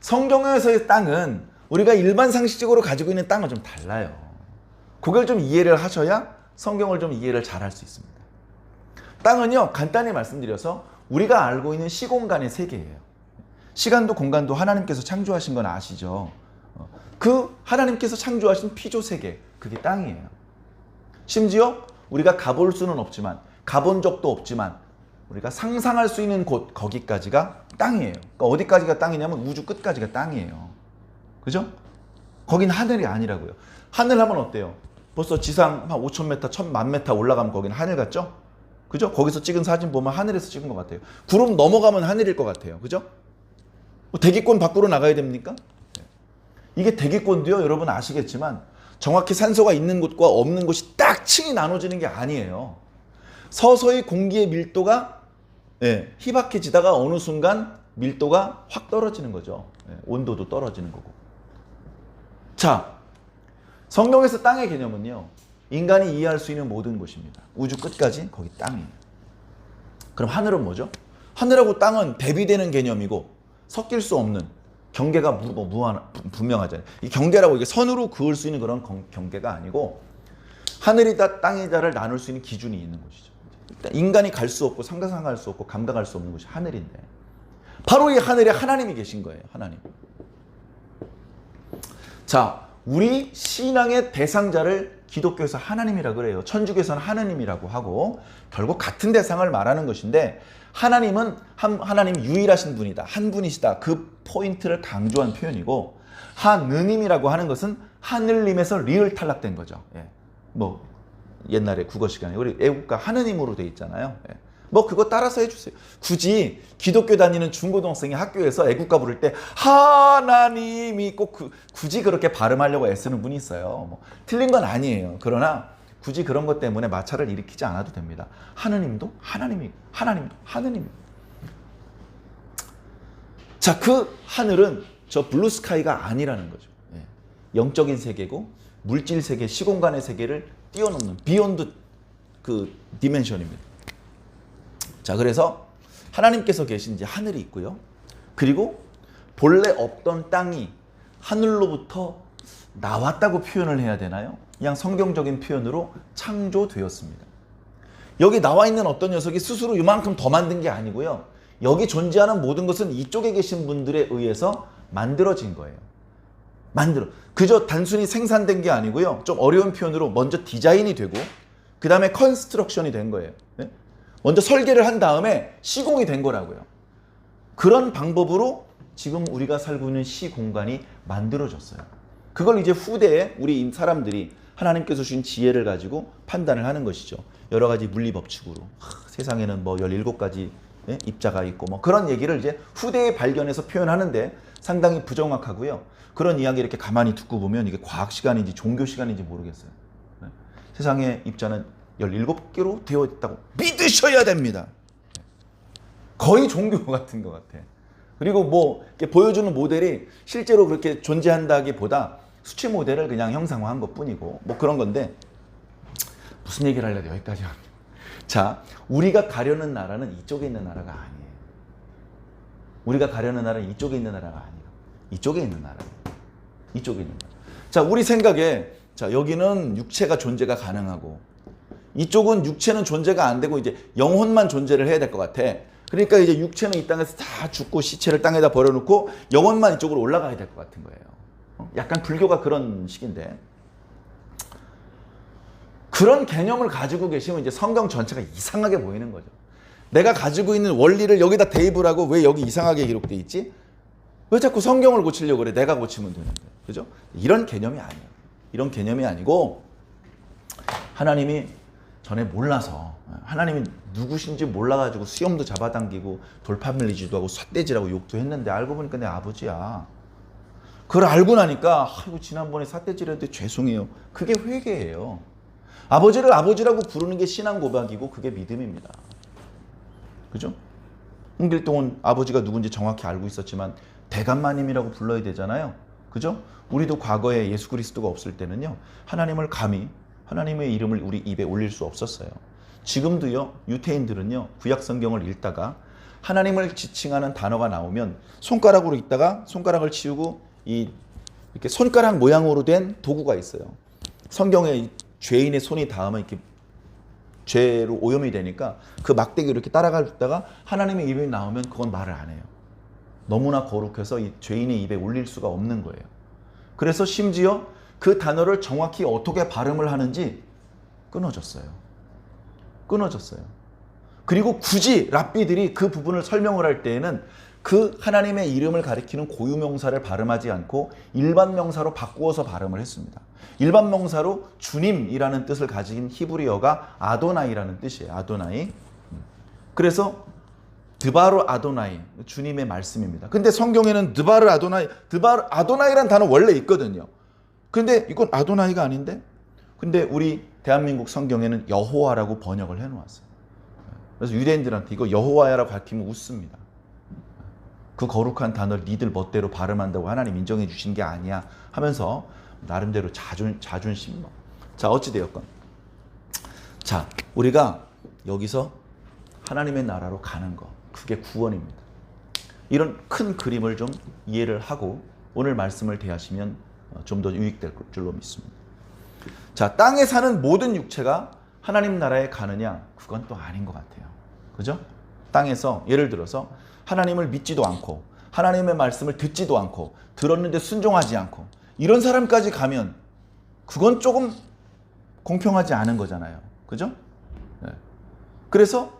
성경에서의 땅은 우리가 일반 상식적으로 가지고 있는 땅은 좀 달라요. 그걸 좀 이해를 하셔야 성경을 좀 이해를 잘 할 수 있습니다. 땅은요, 간단히 말씀드려서 우리가 알고 있는 시공간의 세계예요. 시간도 공간도 하나님께서 창조하신 건 아시죠? 그 하나님께서 창조하신 피조 세계, 그게 땅이에요. 심지어 우리가 가볼 수는 없지만, 가본 적도 없지만 우리가 상상할 수 있는 곳, 거기까지가 땅이에요. 그러니까 어디까지가 땅이냐면 우주 끝까지가 땅이에요. 그죠? 거긴 하늘이 아니라고요. 하늘 하면 어때요? 벌써 지상 한 5,000m, 1,000만 m 올라가면 거긴 하늘 같죠? 그죠? 거기서 찍은 사진 보면 하늘에서 찍은 것 같아요. 구름 넘어가면 하늘일 것 같아요. 그죠? 뭐 대기권 밖으로 나가야 됩니까? 이게 대기권도요, 여러분 아시겠지만 정확히 산소가 있는 곳과 없는 곳이 딱 층이 나눠지는 게 아니에요. 서서히 공기의 밀도가 희박해지다가 어느 순간 밀도가 확 떨어지는 거죠. 온도도 떨어지는 거고. 자, 성경에서 땅의 개념은요, 인간이 이해할 수 있는 모든 곳입니다. 우주 끝까지 거기 땅이에요. 그럼 하늘은 뭐죠? 하늘하고 땅은 대비되는 개념이고 섞일 수 없는, 경계가 분명하잖아요. 이 경계라고 이게 선으로 그을 수 있는 그런 경계가 아니고, 하늘이다 땅이다를 나눌 수 있는 기준이 있는 곳이죠. 인간이 갈 수 없고 상상할 수 없고 감각할 수 없는 곳이 하늘인데, 바로 이 하늘에 하나님이 계신 거예요. 하나님. 자, 우리 신앙의 대상자를 기독교에서 하나님이라고 그래요. 천주교에서는 하느님이라고 하고, 결국 같은 대상을 말하는 것인데, 하나님은 하나님 유일하신 분이다, 한 분이시다, 그 포인트를 강조한 표현이고, 하느님이라고 하는 것은 하늘님에서 리을 탈락된 거죠. 뭐 옛날에 국어 시간에 우리 애국가 하느님으로 돼 있잖아요. 뭐 그거 따라서 해주세요. 굳이 기독교 다니는 중고등학생이 학교에서 애국가 부를 때 하나님이 꼭 굳이 그렇게 발음하려고 애쓰는 분이 있어요. 뭐 틀린 건 아니에요. 그러나 굳이 그런 것 때문에 마찰을 일으키지 않아도 됩니다. 하느님도 하나님이, 하나님도 하느님. 자, 그 하늘은 저 블루스카이가 아니라는 거죠. 영적인 세계고 물질 세계, 시공간의 세계를 뛰어넘는 비욘드, 그 디멘션입니다. 자, 그래서 하나님께서 계신 이제 하늘이 있고요. 그리고 본래 없던 땅이 하늘로부터 나왔다고 표현을 해야 되나요? 그냥 성경적인 표현으로 창조되었습니다. 여기 나와 있는 어떤 녀석이 스스로 이만큼 더 만든 게 아니고요. 여기 존재하는 모든 것은 이쪽에 계신 분들에 의해서 만들어진 거예요. 그저 단순히 생산된 게 아니고요. 좀 어려운 표현으로 먼저 디자인이 되고 그 다음에 컨스트럭션이 된 거예요. 네? 먼저 설계를 한 다음에 시공이 된 거라고요. 그런 방법으로 지금 우리가 살고 있는 시공간이 만들어졌어요. 그걸 이제 후대에 우리 사람들이 하나님께서 주신 지혜를 가지고 판단을 하는 것이죠. 여러 가지 물리 법칙으로. 세상에는 뭐 17가지 입자가 있고 뭐 그런 얘기를 이제 후대에 발견해서 표현하는데 상당히 부정확하고요. 그런 이야기 이렇게 가만히 듣고 보면 이게 과학 시간인지 종교 시간인지 모르겠어요. 세상의 입자는 17개로 되어 있다고 믿으셔야 됩니다. 거의 종교 같은 것 같아. 그리고 뭐 이렇게 보여주는 모델이 실제로 그렇게 존재한다기보다 수치 모델을 그냥 형상화한 것뿐이고 뭐 그런 건데 무슨 얘기를 하려고 여기까지 합니다. 자, 우리가 가려는 나라는 이쪽에 있는 나라가 아니에요. 우리가 가려는 나라는 이쪽에 있는 나라가 아니에요. 이쪽에 있는 나라예요. 이쪽에 있는 나라. 자, 우리 생각에 자, 여기는 육체가 존재가 가능하고 이쪽은 육체는 존재가 안 되고 이제 영혼만 존재를 해야 될 것 같아. 그러니까 이제 육체는 이 땅에서 다 죽고 시체를 땅에다 버려놓고 영혼만 이쪽으로 올라가야 될 것 같은 거예요. 약간 불교가 그런 식인데 그런 개념을 가지고 계시면 이제 성경 전체가 이상하게 보이는 거죠. 내가 가지고 있는 원리를 여기다 대입을 하고 왜 여기 이상하게 기록돼 있지? 왜 자꾸 성경을 고치려고 그래? 내가 고치면 되는데. 그죠? 이런 개념이 아니에요. 이런 개념이 아니고 하나님이 전에 몰라서 하나님이 누구신지 몰라가지고 수염도 잡아당기고 돌파밀리지도 하고 삿대질하고 욕도 했는데 알고 보니까 내 아버지야. 그걸 알고 나니까 아이고 지난번에 삿대질했는데 죄송해요. 그게 회개예요. 아버지를 아버지라고 부르는 게 신앙 고백이고 그게 믿음입니다. 그죠? 홍길동은 아버지가 누군지 정확히 알고 있었지만 대감마님이라고 불러야 되잖아요. 그죠? 우리도 과거에 예수 그리스도가 없을 때는요. 하나님을 감히 하나님의 이름을 우리 입에 올릴 수 없었어요. 지금도요. 유태인들은요. 구약 성경을 읽다가 하나님을 지칭하는 단어가 나오면 손가락으로 읽다가 손가락을 치우고 이렇게 손가락 모양으로 된 도구가 있어요. 성경에 죄인의 손이 닿으면 이렇게 죄로 오염이 되니까 그 막대기로 이렇게 따라가다가 하나님의 이름이 나오면 그건 말을 안 해요. 너무나 거룩해서 이 죄인의 입에 올릴 수가 없는 거예요. 그래서 심지어 그 단어를 정확히 어떻게 발음을 하는지 끊어졌어요. 그리고 굳이 랍비들이 그 부분을 설명을 할 때에는 그 하나님의 이름을 가리키는 고유명사를 발음하지 않고 일반 명사로 바꾸어서 발음을 했습니다. 일반 명사로 주님이라는 뜻을 가진 히브리어가 아도나이라는 뜻이에요. 아도나이. 그래서 드바르 아도나이, 주님의 말씀입니다. 근데 성경에는 드바르 아도나이라는 단어 원래 있거든요. 근데 이건 아도나이가 아닌데? 근데 우리 대한민국 성경에는 여호와라고 번역을 해놓았어요. 그래서 유대인들한테 이거 여호와야라고 밝히면 웃습니다. 그 거룩한 단어를 니들 멋대로 발음한다고 하나님 인정해 주신 게 아니야 하면서 나름대로 자존심. 자, 어찌되었건. 자, 우리가 여기서 하나님의 나라로 가는 거. 그게 구원입니다. 이런 큰 그림을 좀 이해를 하고 오늘 말씀을 대하시면 좀 더 유익될 줄로 믿습니다. 자, 땅에 사는 모든 육체가 하나님 나라에 가느냐? 그건 또 아닌 것 같아요. 그죠? 땅에서 예를 들어서 하나님을 믿지도 않고 하나님의 말씀을 듣지도 않고 들었는데 순종하지 않고 이런 사람까지 가면 그건 조금 공평하지 않은 거잖아요. 그죠? 네. 그래서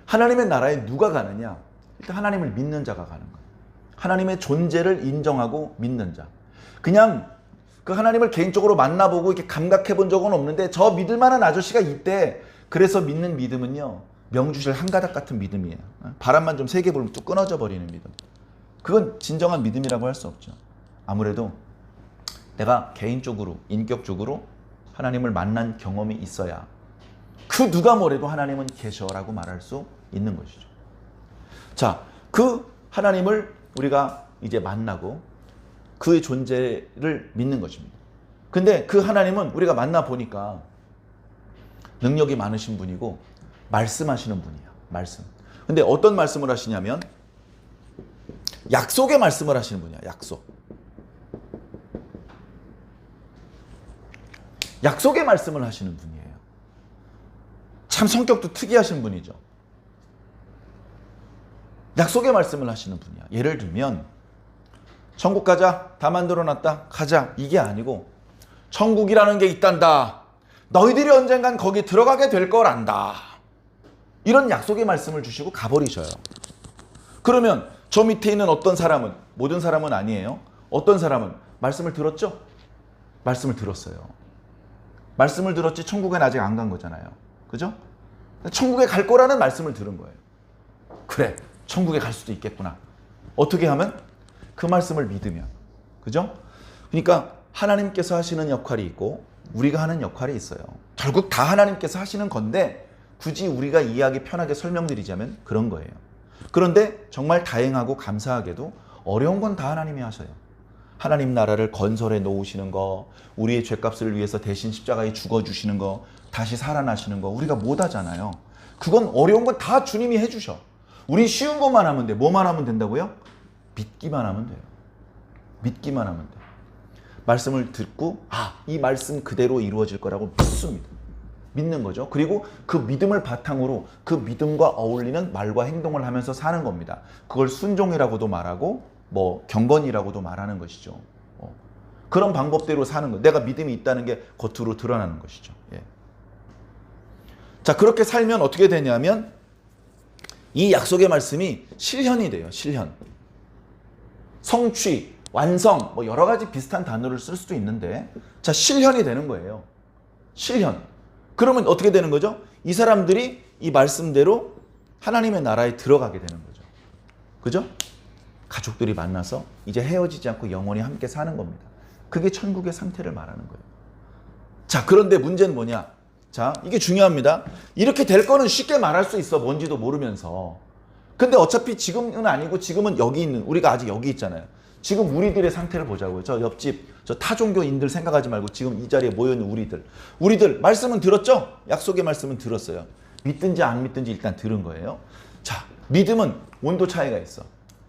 하나님의 나라에 누가 가느냐? 일단 하나님을 믿는 자가 가는 거예요. 하나님의 존재를 인정하고 믿는 자. 그냥 그 하나님을 개인적으로 만나보고 이렇게 감각해 본 적은 없는데 저 믿을 만한 아저씨가 있대. 그래서 믿는 믿음은요. 명주실 한 가닥 같은 믿음이에요. 바람만 좀 세게 불면 또 끊어져 버리는 믿음. 그건 진정한 믿음이라고 할 수 없죠. 아무래도 내가 개인적으로 인격적으로 하나님을 만난 경험이 있어야 그 누가 뭐래도 하나님은 계셔라고 말할 수 있는 것이죠. 자, 그 하나님을 우리가 이제 만나고 그의 존재를 믿는 것입니다. 근데 그 하나님은 우리가 만나보니까 능력이 많으신 분이고 말씀하시는 분이에요. 말씀. 근데 어떤 말씀을 하시냐면 약속의 말씀을 하시는 분이야. 약속. 약속의 말씀을 하시는 분이에요. 참 성격도 특이하신 분이죠. 약속의 말씀을 하시는 분이야. 예를 들면 천국 가자. 다 만들어놨다. 가자. 이게 아니고 천국이라는 게 있단다. 너희들이 언젠간 거기 들어가게 될 걸 안다. 이런 약속의 말씀을 주시고 가버리셔요. 그러면 저 밑에 있는 어떤 사람은, 모든 사람은 아니에요. 어떤 사람은 말씀을 들었죠? 말씀을 들었어요. 말씀을 들었지 천국엔 아직 안 간 거잖아요. 그죠? 천국에 갈 거라는 말씀을 들은 거예요. 그래, 천국에 갈 수도 있겠구나. 어떻게 하면? 그 말씀을 믿으면. 그죠? 그러니까 하나님께서 하시는 역할이 있고 우리가 하는 역할이 있어요. 결국 다 하나님께서 하시는 건데 굳이 우리가 이해하기 편하게 설명드리자면 그런 거예요. 그런데 정말 다행하고 감사하게도 어려운 건 다 하나님이 하셔요. 하나님 나라를 건설해 놓으시는 거, 우리의 죄값을 위해서 대신 십자가에 죽어주시는 거, 다시 살아나시는 거 우리가 못 하잖아요. 그건 어려운 건 다 주님이 해주셔. 우리 쉬운 것만 하면 돼. 뭐만 하면 된다고요? 믿기만 하면 돼요. 믿기만 하면 돼. 말씀을 듣고 이 말씀 그대로 이루어질 거라고 믿습니다. 믿는 거죠. 그리고 그 믿음을 바탕으로 그 믿음과 어울리는 말과 행동을 하면서 사는 겁니다. 그걸 순종이라고도 말하고 경건이라고도 말하는 것이죠. 그런 방법대로 사는 거. 내가 믿음이 있다는 게 겉으로 드러나는 것이죠. 예. 자, 그렇게 살면 어떻게 되냐면 이 약속의 말씀이 실현이 돼요. 실현. 성취, 완성, 여러 가지 비슷한 단어를 쓸 수도 있는데 자, 실현이 되는 거예요. 실현. 그러면 어떻게 되는 거죠? 이 사람들이 이 말씀대로 하나님의 나라에 들어가게 되는 거죠. 그죠? 가족들이 만나서 이제 헤어지지 않고 영원히 함께 사는 겁니다. 그게 천국의 상태를 말하는 거예요. 자, 그런데 문제는 뭐냐? 자, 이게 중요합니다. 이렇게 될 거는 쉽게 말할 수 있어. 뭔지도 모르면서. 근데 어차피 지금은 아니고 지금은 여기 있는, 우리가 아직 여기 있잖아요. 지금 우리들의 상태를 보자고요. 저 옆집, 저 타종교인들 생각하지 말고 지금 이 자리에 모여있는 우리들 말씀은 들었죠? 약속의 말씀은 들었어요. 믿든지 안 믿든지 일단 들은 거예요. 자, 믿음은 온도 차이가 있어.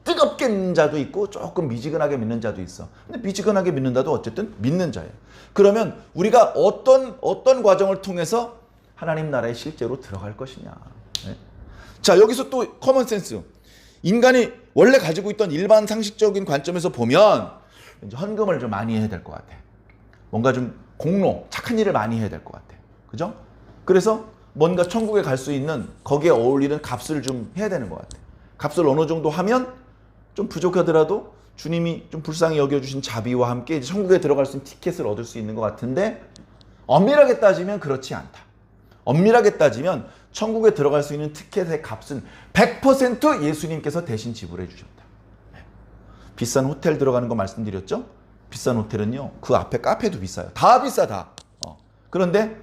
뜨겁게 믿는 자도 있고 조금 미지근하게 믿는 자도 있어. 근데 미지근하게 믿는다도 어쨌든 믿는 자예요. 그러면 우리가 어떤 과정을 통해서 하나님 나라에 실제로 들어갈 것이냐. 네. 자, 여기서 또 커먼센스. 인간이 원래 가지고 있던 일반 상식적인 관점에서 보면 이제 헌금을 좀 많이 해야 될 것 같아. 뭔가 좀 공로, 착한 일을 많이 해야 될 것 같아. 그죠? 그래서 뭔가 천국에 갈 수 있는 거기에 어울리는 값을 좀 해야 되는 것 같아. 값을 어느 정도 하면 좀 부족하더라도 주님이 좀 불쌍히 여겨주신 자비와 함께 이제 천국에 들어갈 수 있는 티켓을 얻을 수 있는 것 같은데 엄밀하게 따지면 그렇지 않다. 엄밀하게 따지면 천국에 들어갈 수 있는 티켓의 값은 100% 예수님께서 대신 지불해 주셨다. 비싼 호텔 들어가는 거 말씀드렸죠? 비싼 호텔은요, 그 앞에 카페도 비싸요. 다 비싸, 다. 그런데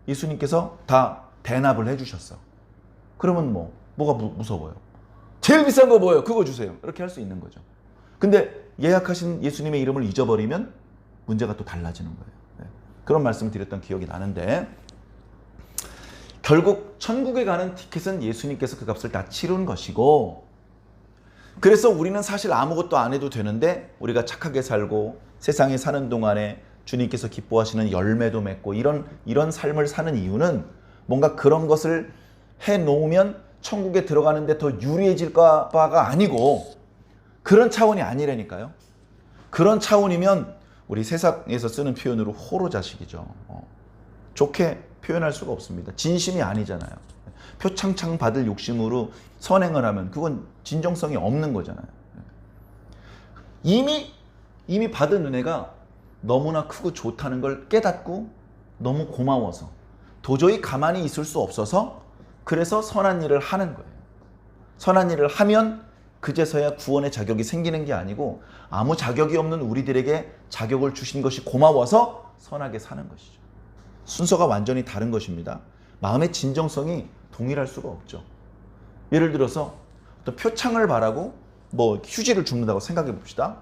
예수님께서 다 대납을 해 주셨어. 그러면 뭐가 무서워요? 제일 비싼 거 뭐예요? 그거 주세요. 이렇게 할 수 있는 거죠. 근데 예약하신 예수님의 이름을 잊어버리면 문제가 또 달라지는 거예요. 그런 말씀을 드렸던 기억이 나는데 결국 천국에 가는 티켓은 예수님께서 그 값을 다 치른 것이고 그래서 우리는 사실 아무것도 안 해도 되는데 우리가 착하게 살고 세상에 사는 동안에 주님께서 기뻐하시는 열매도 맺고 이런 삶을 사는 이유는 뭔가 그런 것을 해놓으면 천국에 들어가는데 더 유리해질까봐가 아니고 그런 차원이 아니라니까요. 그런 차원이면 우리 세상에서 쓰는 표현으로 호로자식이죠. 좋게 표현할 수가 없습니다. 진심이 아니잖아요. 표창창 받을 욕심으로 선행을 하면 그건 진정성이 없는 거잖아요. 이미 받은 은혜가 너무나 크고 좋다는 걸 깨닫고 너무 고마워서 도저히 가만히 있을 수 없어서 그래서 선한 일을 하는 거예요. 선한 일을 하면 그제서야 구원의 자격이 생기는 게 아니고 아무 자격이 없는 우리들에게 자격을 주신 것이 고마워서 선하게 사는 것이죠. 순서가 완전히 다른 것입니다. 마음의 진정성이 동일할 수가 없죠. 예를 들어서 어떤 표창을 바라고 휴지를 줍는다고 생각해 봅시다.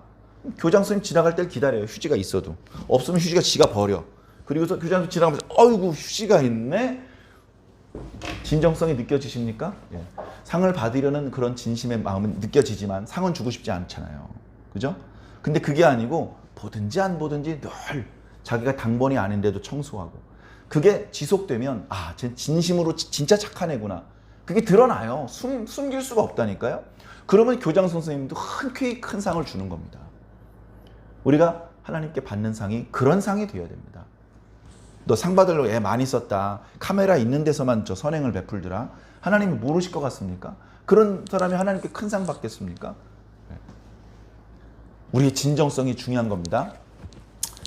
교장 선생님 지나갈 때 기다려요. 휴지가 있어도. 없으면 휴지가 지가 버려. 그리고서 교장 선생님 지나가면서 어이구 휴지가 있네? 진정성이 느껴지십니까? 예. 상을 받으려는 그런 진심의 마음은 느껴지지만 상은 주고 싶지 않잖아요. 그죠? 근데 그게 아니고 보든지 안 보든지 늘 자기가 당번이 아닌데도 청소하고 그게 지속되면 아, 쟤 진심으로 진짜 착한 애구나. 그게 드러나요. 숨길 수가 없다니까요. 그러면 교장 선생님도 흔쾌히 큰 상을 주는 겁니다. 우리가 하나님께 받는 상이 그런 상이 되어야 됩니다. 너 상 받으려고 애 많이 썼다. 카메라 있는 데서만 저 선행을 베풀더라. 하나님이 모르실 것 같습니까? 그런 사람이 하나님께 큰 상 받겠습니까? 우리의 진정성이 중요한 겁니다.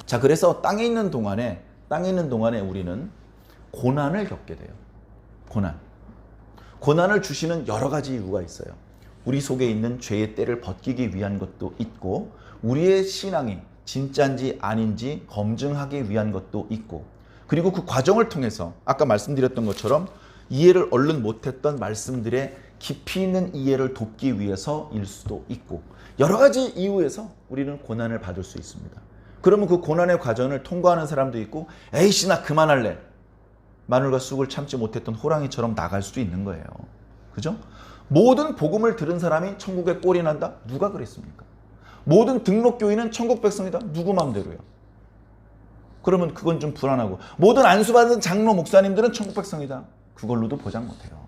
자, 그래서 땅에 있는 동안에 우리는 고난을 겪게 돼요. 고난을 주시는 여러 가지 이유가 있어요. 우리 속에 있는 죄의 때를 벗기기 위한 것도 있고 우리의 신앙이 진짜인지 아닌지 검증하기 위한 것도 있고 그리고 그 과정을 통해서 아까 말씀드렸던 것처럼 이해를 얼른 못했던 말씀들의 깊이 있는 이해를 돕기 위해서일 수도 있고 여러 가지 이유에서 우리는 고난을 받을 수 있습니다. 그러면 그 고난의 과정을 통과하는 사람도 있고 에이씨 나 그만할래. 마늘과 쑥을 참지 못했던 호랑이처럼 나갈 수도 있는 거예요. 그죠? 모든 복음을 들은 사람이 천국에 꼴이 난다? 누가 그랬습니까? 모든 등록교인은 천국 백성이다? 누구 마음대로요? 그러면 그건 좀 불안하고 모든 안수받은 장로 목사님들은 천국 백성이다? 그걸로도 보장 못해요.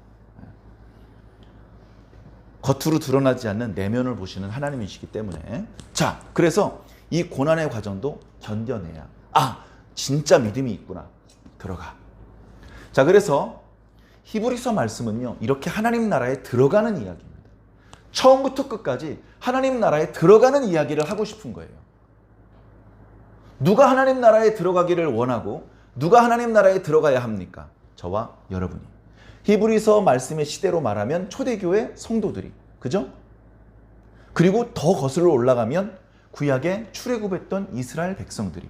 겉으로 드러나지 않는 내면을 보시는 하나님이시기 때문에 자, 그래서 이 고난의 과정도 견뎌내야 아, 진짜 믿음이 있구나. 들어가. 자, 그래서 히브리서 말씀은요, 이렇게 하나님 나라에 들어가는 이야기입니다. 처음부터 끝까지 하나님 나라에 들어가는 이야기를 하고 싶은 거예요. 누가 하나님 나라에 들어가기를 원하고 누가 하나님 나라에 들어가야 합니까? 저와 여러분이. 히브리서 말씀의 시대로 말하면 초대교회 성도들이. 그죠? 그리고 더 거슬러 올라가면 구약에 출애굽했던 이스라엘 백성들이.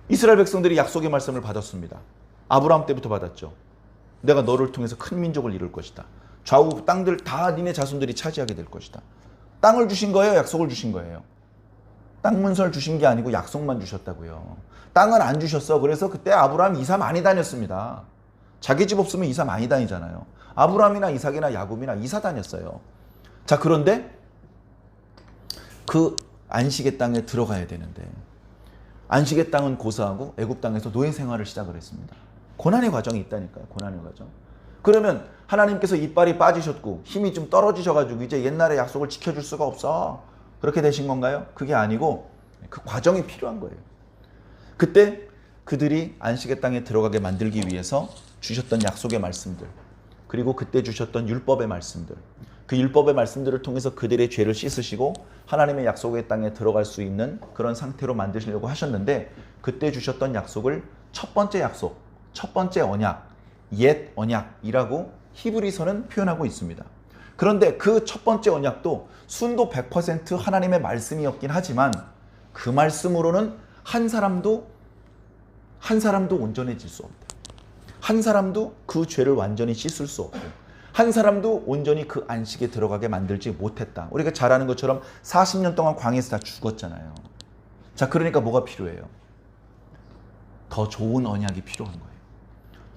이스라엘 백성들이 약속의 말씀을 받았습니다. 아브라함 때부터 받았죠. 내가 너를 통해서 큰 민족을 이룰 것이다. 좌우 땅들 다 니네 자손들이 차지하게 될 것이다. 땅을 주신 거예요? 약속을 주신 거예요? 땅 문서를 주신 게 아니고 약속만 주셨다고요. 땅을 안 주셨어. 그래서 그때 아브라함 이사 많이 다녔습니다. 자기 집 없으면 이사 많이 다니잖아요. 아브라함이나 이삭이나 야곱이나 이사 다녔어요. 자, 그런데 그 안식의 땅에 들어가야 되는데 안식의 땅은 고사하고 애굽 땅에서 노예 생활을 시작을 했습니다. 고난의 과정이 있다니까요. 고난의 과정. 그러면 하나님께서 이빨이 빠지셨고 힘이 좀 떨어지셔가지고 이제 옛날의 약속을 지켜줄 수가 없어. 그렇게 되신 건가요? 그게 아니고 그 과정이 필요한 거예요. 그때 그들이 안식의 땅에 들어가게 만들기 위해서 주셨던 약속의 말씀들, 그리고 그때 주셨던 율법의 말씀들, 그 율법의 말씀들을 통해서 그들의 죄를 씻으시고 하나님의 약속의 땅에 들어갈 수 있는 그런 상태로 만드시려고 하셨는데 그때 주셨던 약속을 첫 번째 약속, 첫 번째 언약, 옛 언약이라고 히브리서는 표현하고 있습니다. 그런데 그 첫 번째 언약도 순도 100% 하나님의 말씀이었긴 하지만 그 말씀으로는 한 사람도 온전해질 수 없다. 한 사람도 그 죄를 완전히 씻을 수 없고 한 사람도 온전히 그 안식에 들어가게 만들지 못했다. 우리가 잘 아는 것처럼 40년 동안 광야에서 다 죽었잖아요. 자, 그러니까 뭐가 필요해요? 더 좋은 언약이 필요한 거예요.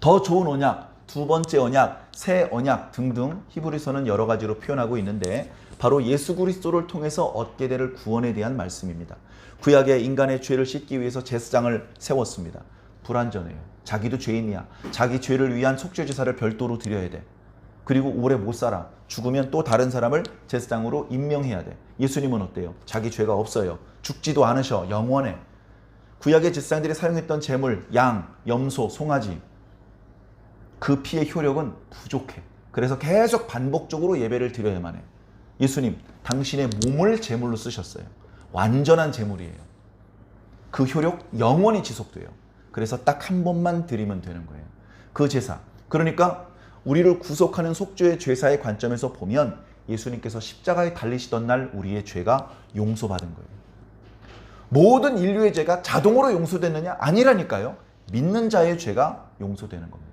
더 좋은 언약, 두 번째 언약, 새 언약 등등 히브리서는 여러 가지로 표현하고 있는데 바로 예수 그리스도를 통해서 얻게 될 구원에 대한 말씀입니다. 구약에 인간의 죄를 씻기 위해서 제사장을 세웠습니다. 불완전해요. 자기도 죄인이야. 자기 죄를 위한 속죄제사를 별도로 드려야 돼. 그리고 오래 못 살아. 죽으면 또 다른 사람을 제사장으로 임명해야 돼. 예수님은 어때요? 자기 죄가 없어요. 죽지도 않으셔. 영원해. 구약의 제사장들이 사용했던 제물, 양, 염소, 송아지, 그 피의 효력은 부족해. 그래서 계속 반복적으로 예배를 드려야만 해. 예수님, 당신의 몸을 제물로 쓰셨어요. 완전한 제물이에요. 그 효력 영원히 지속돼요. 그래서 딱 한 번만 드리면 되는 거예요. 그 제사. 그러니까 우리를 구속하는 속죄의 제사의 관점에서 보면 예수님께서 십자가에 달리시던 날 우리의 죄가 용서받은 거예요. 모든 인류의 죄가 자동으로 용서됐느냐? 아니라니까요. 믿는 자의 죄가 용서되는 겁니다.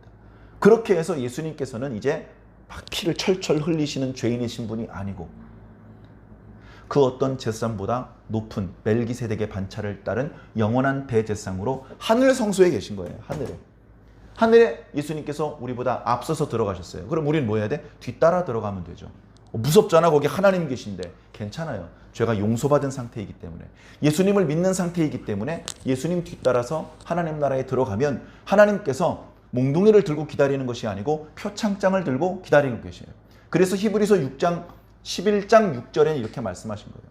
그렇게 해서 예수님께서는 이제 막 피를 철철 흘리시는 죄인이신 분이 아니고 그 어떤 제사장보다 높은 멜기세덱의 반차를 따른 영원한 대제사장으로 하늘 성소에 계신 거예요. 하늘에. 하늘에 예수님께서 우리보다 앞서서 들어가셨어요. 그럼 우리는 뭐 해야 돼? 뒤따라 들어가면 되죠. 무섭잖아. 거기 하나님 계신데. 괜찮아요. 죄가 용서받은 상태이기 때문에, 예수님을 믿는 상태이기 때문에 예수님 뒤따라서 하나님 나라에 들어가면 하나님께서 몽둥이를 들고 기다리는 것이 아니고 표창장을 들고 기다리고 계셔요. 그래서 히브리서 6장 11장 6절에 이렇게 말씀하신 거예요.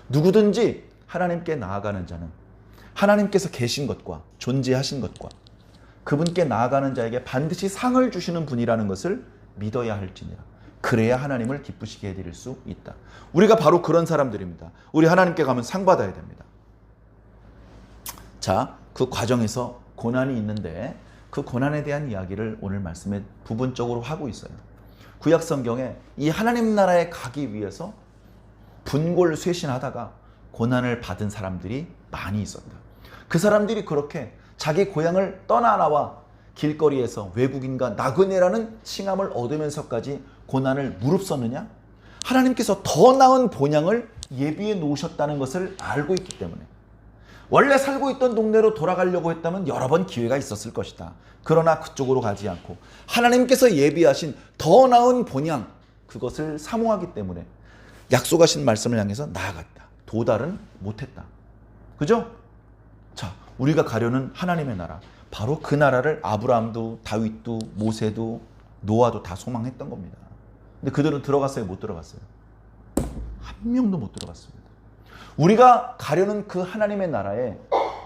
누구든지 하나님께 나아가는 자는 하나님께서 계신 것과 존재하신 것과 그분께 나아가는 자에게 반드시 상을 주시는 분이라는 것을 믿어야 할지니라. 그래야 하나님을 기쁘시게 해드릴 수 있다. 우리가 바로 그런 사람들입니다. 우리 하나님께 가면 상 받아야 됩니다. 자, 그 과정에서 고난이 있는데 그 고난에 대한 이야기를 오늘 말씀에 부분적으로 하고 있어요. 구약 성경에 이 하나님 나라에 가기 위해서 분골쇄신하다가 고난을 받은 사람들이 많이 있었다. 그 사람들이 그렇게 자기 고향을 떠나 나와 길거리에서 외국인과 나그네라는 칭함을 얻으면서까지 고난을 무릅쓰느냐? 하나님께서 더 나은 본향을 예비해 놓으셨다는 것을 알고 있기 때문에, 원래 살고 있던 동네로 돌아가려고 했다면 여러 번 기회가 있었을 것이다. 그러나 그쪽으로 가지 않고 하나님께서 예비하신 더 나은 본향, 그것을 사모하기 때문에 약속하신 말씀을 향해서 나아갔다. 도달은 못했다. 그죠? 자, 우리가 가려는 하나님의 나라, 바로 그 나라를 아브라함도 다윗도 모세도 노아도 다 소망했던 겁니다. 근데 그들은 들어갔어요? 못 들어갔어요? 한 명도 못 들어갔습니다. 우리가 가려는 그 하나님의 나라에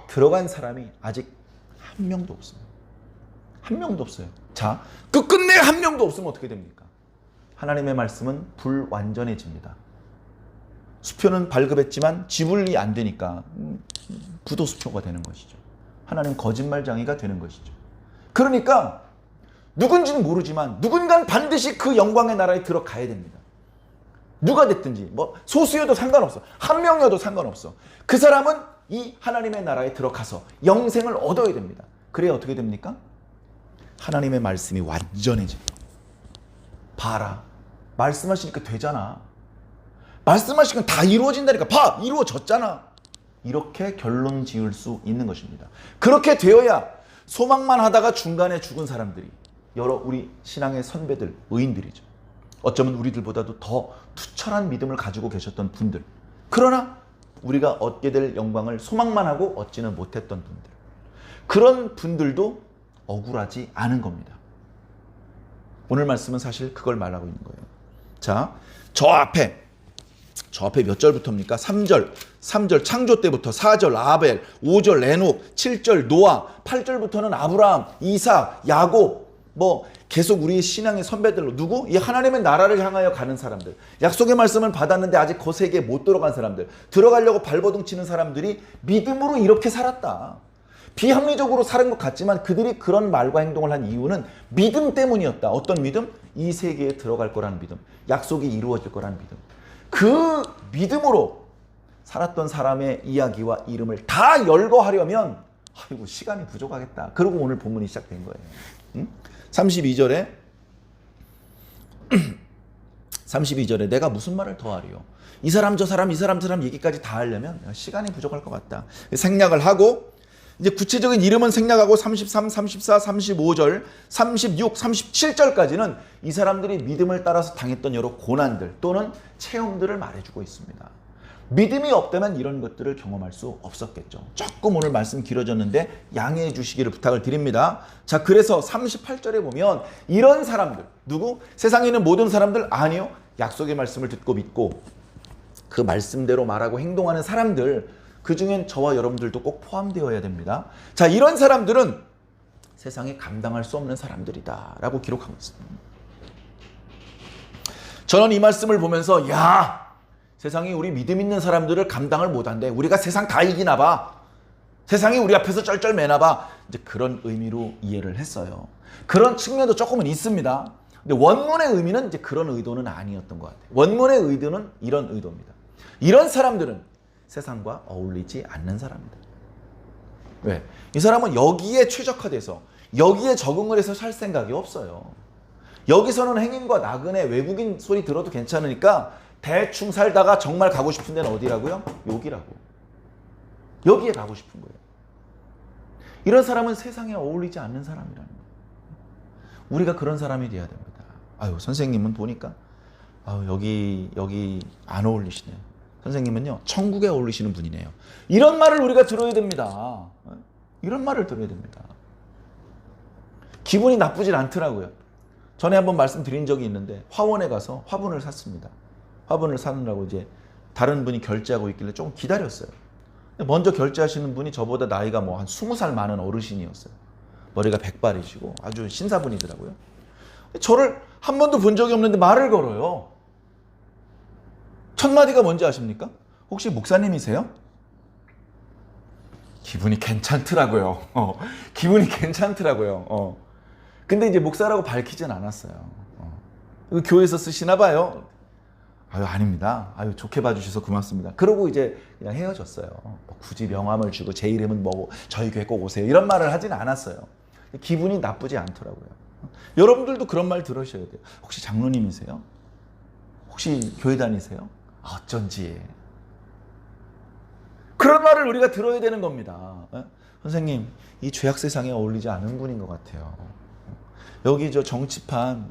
들어간 사람이 아직 한 명도 없어요. 한 명도 없어요. 자, 끝끝내 한 명도 없으면 어떻게 됩니까? 하나님의 말씀은 불완전해집니다. 수표는 발급했지만 지불이 안 되니까 부도수표가 되는 것이죠. 하나님 거짓말장이가 되는 것이죠. 그러니까 누군지는 모르지만 누군가는 반드시 그 영광의 나라에 들어가야 됩니다. 누가 됐든지, 뭐 소수여도 상관없어, 한 명이어도 상관없어. 그 사람은 이 하나님의 나라에 들어가서 영생을 얻어야 됩니다. 그래야 어떻게 됩니까? 하나님의 말씀이 완전해집니다. 봐라, 말씀하시니까 되잖아. 말씀하시니까 다 이루어진다니까. 봐, 이루어졌잖아. 이렇게 결론 지을 수 있는 것입니다. 그렇게 되어야 소망만 하다가 중간에 죽은 사람들이 여러 우리 신앙의 선배들, 의인들이죠. 어쩌면 우리들보다도 더 투철한 믿음을 가지고 계셨던 분들, 그러나 우리가 얻게 될 영광을 소망만 하고 얻지는 못했던 분들, 그런 분들도 억울하지 않은 겁니다. 오늘 말씀은 사실 그걸 말하고 있는 거예요. 자, 저 앞에 몇 절부터입니까? 3절 창조 때부터, 4절 아벨, 5절 에녹, 7절 노아, 8절부터는 아브라함, 이삭, 야곱, 뭐 계속 우리 신앙의 선배들로 누구? 이 하나님의 나라를 향하여 가는 사람들, 약속의 말씀을 받았는데 아직 그 세계에 못 들어간 사람들, 들어가려고 발버둥 치는 사람들이 믿음으로 이렇게 살았다. 비합리적으로 사는 것 같지만 그들이 그런 말과 행동을 한 이유는 믿음 때문이었다. 어떤 믿음? 이 세계에 들어갈 거라는 믿음, 약속이 이루어질 거라는 믿음. 그 믿음으로 살았던 사람의 이야기와 이름을 다 열거하려면 아이고 시간이 부족하겠다. 그리고 오늘 본문이 시작된 거예요. 32절에 내가 무슨 말을 더 하리요? 이 사람 저 사람 얘기까지 다 하려면 시간이 부족할 것 같다. 생략을 하고 이제 구체적인 이름은 생략하고 33, 34, 35절, 36, 37절까지는 이 사람들이 믿음을 따라서 당했던 여러 고난들 또는 체험들을 말해주고 있습니다. 믿음이 없다면 이런 것들을 경험할 수 없었겠죠. 조금 오늘 말씀 길어졌는데 양해해 주시기를 부탁을 드립니다. 자, 그래서 38절에 보면 이런 사람들, 누구? 세상에 있는 모든 사람들? 아니요. 약속의 말씀을 듣고 믿고 그 말씀대로 말하고 행동하는 사람들, 그 중엔 저와 여러분들도 꼭 포함되어야 됩니다. 자, 이런 사람들은 세상에 감당할 수 없는 사람들이다 라고 기록하고 있습니다. 저는 이 말씀을 보면서 세상이 우리 믿음 있는 사람들을 감당을 못한대. 우리가 세상 다 이기나 봐. 세상이 우리 앞에서 쩔쩔매나 봐. 이제 그런 의미로 이해를 했어요. 그런 측면도 조금은 있습니다. 근데 원문의 의미는 이제 그런 의도는 아니었던 것 같아요. 원문의 의도는 이런 의도입니다. 이런 사람들은 세상과 어울리지 않는 사람이다. 왜? 이 사람은 여기에 최적화돼서 여기에 적응을 해서 살 생각이 없어요. 여기서는 행인과 나그네 외국인 소리 들어도 괜찮으니까 대충 살다가 정말 가고 싶은 데는 어디라고요? 여기라고. 여기에 가고 싶은 거예요. 이런 사람은 세상에 어울리지 않는 사람이라는 거예요. 우리가 그런 사람이 돼야 됩니다. 아유, 선생님은 보니까 아유, 여기 안 어울리시네요. 선생님은요, 천국에 어울리시는 분이네요. 이런 말을 우리가 들어야 됩니다. 이런 말을 들어야 됩니다. 기분이 나쁘진 않더라고요. 전에 한번 말씀드린 적이 있는데 화원에 가서 화분을 샀습니다. 화분을 사느라고 이제 다른 분이 결제하고 있길래 조금 기다렸어요. 먼저 결제하시는 분이 저보다 나이가 뭐 한 20살 많은 어르신이었어요. 머리가 백발이시고 아주 신사분이더라고요. 저를 한 번도 본 적이 없는데 말을 걸어요. 첫 마디가 뭔지 아십니까? 혹시 목사님이세요? 기분이 괜찮더라고요. 기분이 괜찮더라고요. 근데 이제 목사라고 밝히진 않았어요. 이거 교회에서 쓰시나 봐요. 아유, 아닙니다. 아유, 좋게 봐주셔서 고맙습니다. 그러고 이제 그냥 헤어졌어요. 뭐 굳이 명함을 주고 제 이름은 뭐고 저희 교회 꼭 오세요. 이런 말을 하진 않았어요. 기분이 나쁘지 않더라고요. 여러분들도 그런 말 들으셔야 돼요. 혹시 장로님이세요? 혹시 교회 다니세요? 어쩐지. 그런 말을 우리가 들어야 되는 겁니다. 선생님, 이 죄악 세상에 어울리지 않은 분인 것 같아요. 여기 저 정치판,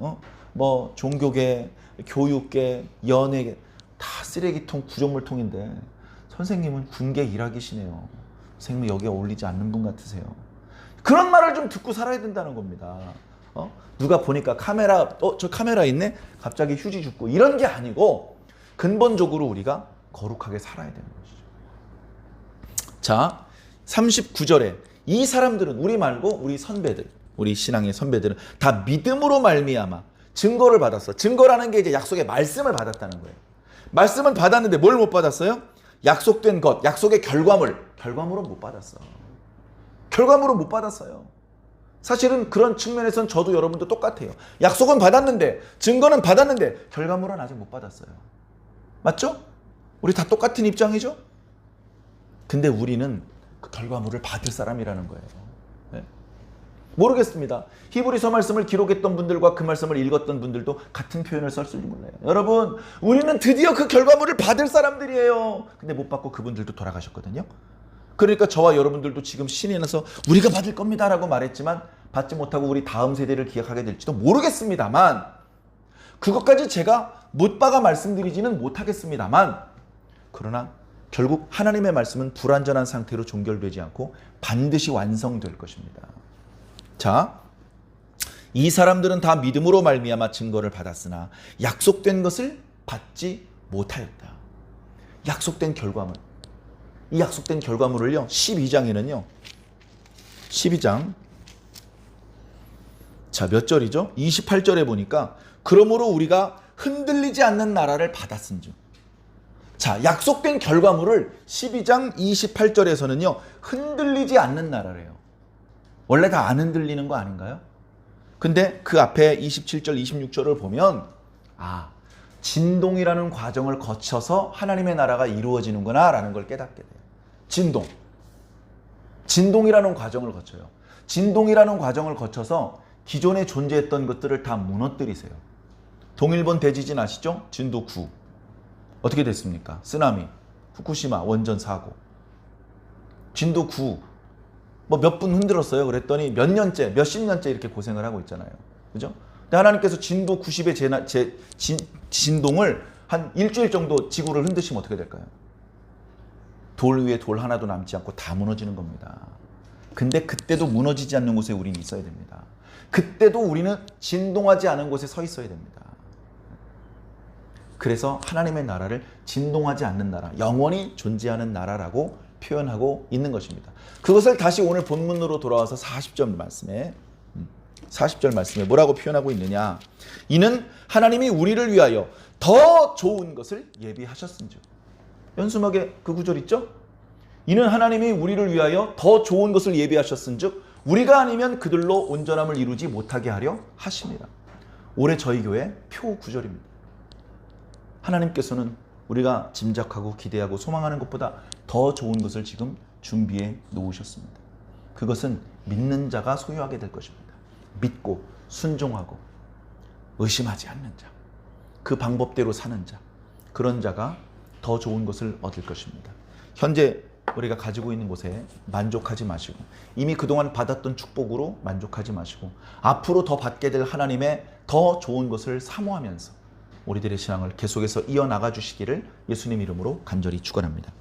뭐 종교계, 교육계, 연예계 다 쓰레기통, 구조물통인데 선생님은 군계 일하기시네요. 선생님 여기에 어울리지 않는 분 같으세요. 그런 말을 좀 듣고 살아야 된다는 겁니다. 누가 보니까 저 카메라 있네? 갑자기 휴지 줍고 이런 게 아니고 근본적으로 우리가 거룩하게 살아야 되는 것이죠. 자, 39절에 이 사람들은 우리 말고 우리 선배들, 우리 신앙의 선배들은 다 믿음으로 말미암아 증거를 받았어. 증거라는 게 이제 약속의 말씀을 받았다는 거예요. 말씀은 받았는데 뭘 못 받았어요? 약속된 것, 약속의 결과물은 못 받았어. 결과물은 못 받았어요. 사실은 그런 측면에서는 저도 여러분도 똑같아요. 약속은 받았는데, 증거는 받았는데 결과물은 아직 못 받았어요. 맞죠? 우리 다 똑같은 입장이죠? 근데 우리는 그 결과물을 받을 사람이라는 거예요. 네? 모르겠습니다. 히브리서 말씀을 기록했던 분들과 그 말씀을 읽었던 분들도 같은 표현을 썼을지 몰라요. 여러분, 우리는 드디어 그 결과물을 받을 사람들이에요. 근데 못 받고 그분들도 돌아가셨거든요. 그러니까 저와 여러분들도 지금 신이 나서 우리가 받을 겁니다 라고 말했지만 받지 못하고 우리 다음 세대를 기약하게 될지도 모르겠습니다만, 그것까지 제가 못 박아 말씀드리지는 못하겠습니다만, 그러나 결국 하나님의 말씀은 불완전한 상태로 종결되지 않고 반드시 완성될 것입니다. 자, 이 사람들은 다 믿음으로 말미암아 증거를 받았으나 약속된 것을 받지 못하였다. 약속된 결과물. 이 약속된 결과물을요, 12장에는요, 12장, 자, 몇 절이죠? 28절에 보니까, 그러므로 우리가 흔들리지 않는 나라를 받았은즉. 자, 약속된 결과물을 12장 28절에서는요, 흔들리지 않는 나라래요. 원래 다 안 흔들리는 거 아닌가요? 근데 그 앞에 27절, 26절을 보면, 진동이라는 과정을 거쳐서 하나님의 나라가 이루어지는구나 라는 걸 깨닫게 돼요. 진동이라는 과정을 거쳐요. 진동이라는 과정을 거쳐서 기존에 존재했던 것들을 다 무너뜨리세요. 동일본 대지진 아시죠? 진도 9. 어떻게 됐습니까? 쓰나미, 후쿠시마 원전 사고. 진도 9. 뭐 몇 분 흔들었어요. 그랬더니 몇십 년째 이렇게 고생을 하고 있잖아요. 그죠? 근데 하나님께서 진도 90의 진동을 한 일주일 정도 지구를 흔드시면 어떻게 될까요? 돌 위에 돌 하나도 남지 않고 다 무너지는 겁니다. 근데 그때도 무너지지 않는 곳에 우리는 있어야 됩니다. 그때도 우리는 진동하지 않은 곳에 서 있어야 됩니다. 그래서 하나님의 나라를 진동하지 않는 나라, 영원히 존재하는 나라라고 표현하고 있는 것입니다. 그것을 다시 오늘 본문으로 돌아와서 40절 말씀에 뭐라고 표현하고 있느냐? 이는 하나님이 우리를 위하여 더 좋은 것을 예비하셨은즉. 연수막에 그 구절 있죠? 이는 하나님이 우리를 위하여 더 좋은 것을 예비하셨은즉 우리가 아니면 그들로 온전함을 이루지 못하게 하려 하십니다. 올해 저희 교회 표 구절입니다. 하나님께서는 우리가 짐작하고 기대하고 소망하는 것보다 더 좋은 것을 지금 준비해 놓으셨습니다. 그것은 믿는 자가 소유하게 될 것입니다. 믿고 순종하고 의심하지 않는 자, 그 방법대로 사는 자, 그런 자가 더 좋은 것을 얻을 것입니다. 현재 우리가 가지고 있는 곳에 만족하지 마시고 이미 그동안 받았던 축복으로 만족하지 마시고 앞으로 더 받게 될 하나님의 더 좋은 것을 사모하면서 우리들의 신앙을 계속해서 이어나가 주시기를 예수님 이름으로 간절히 축원합니다.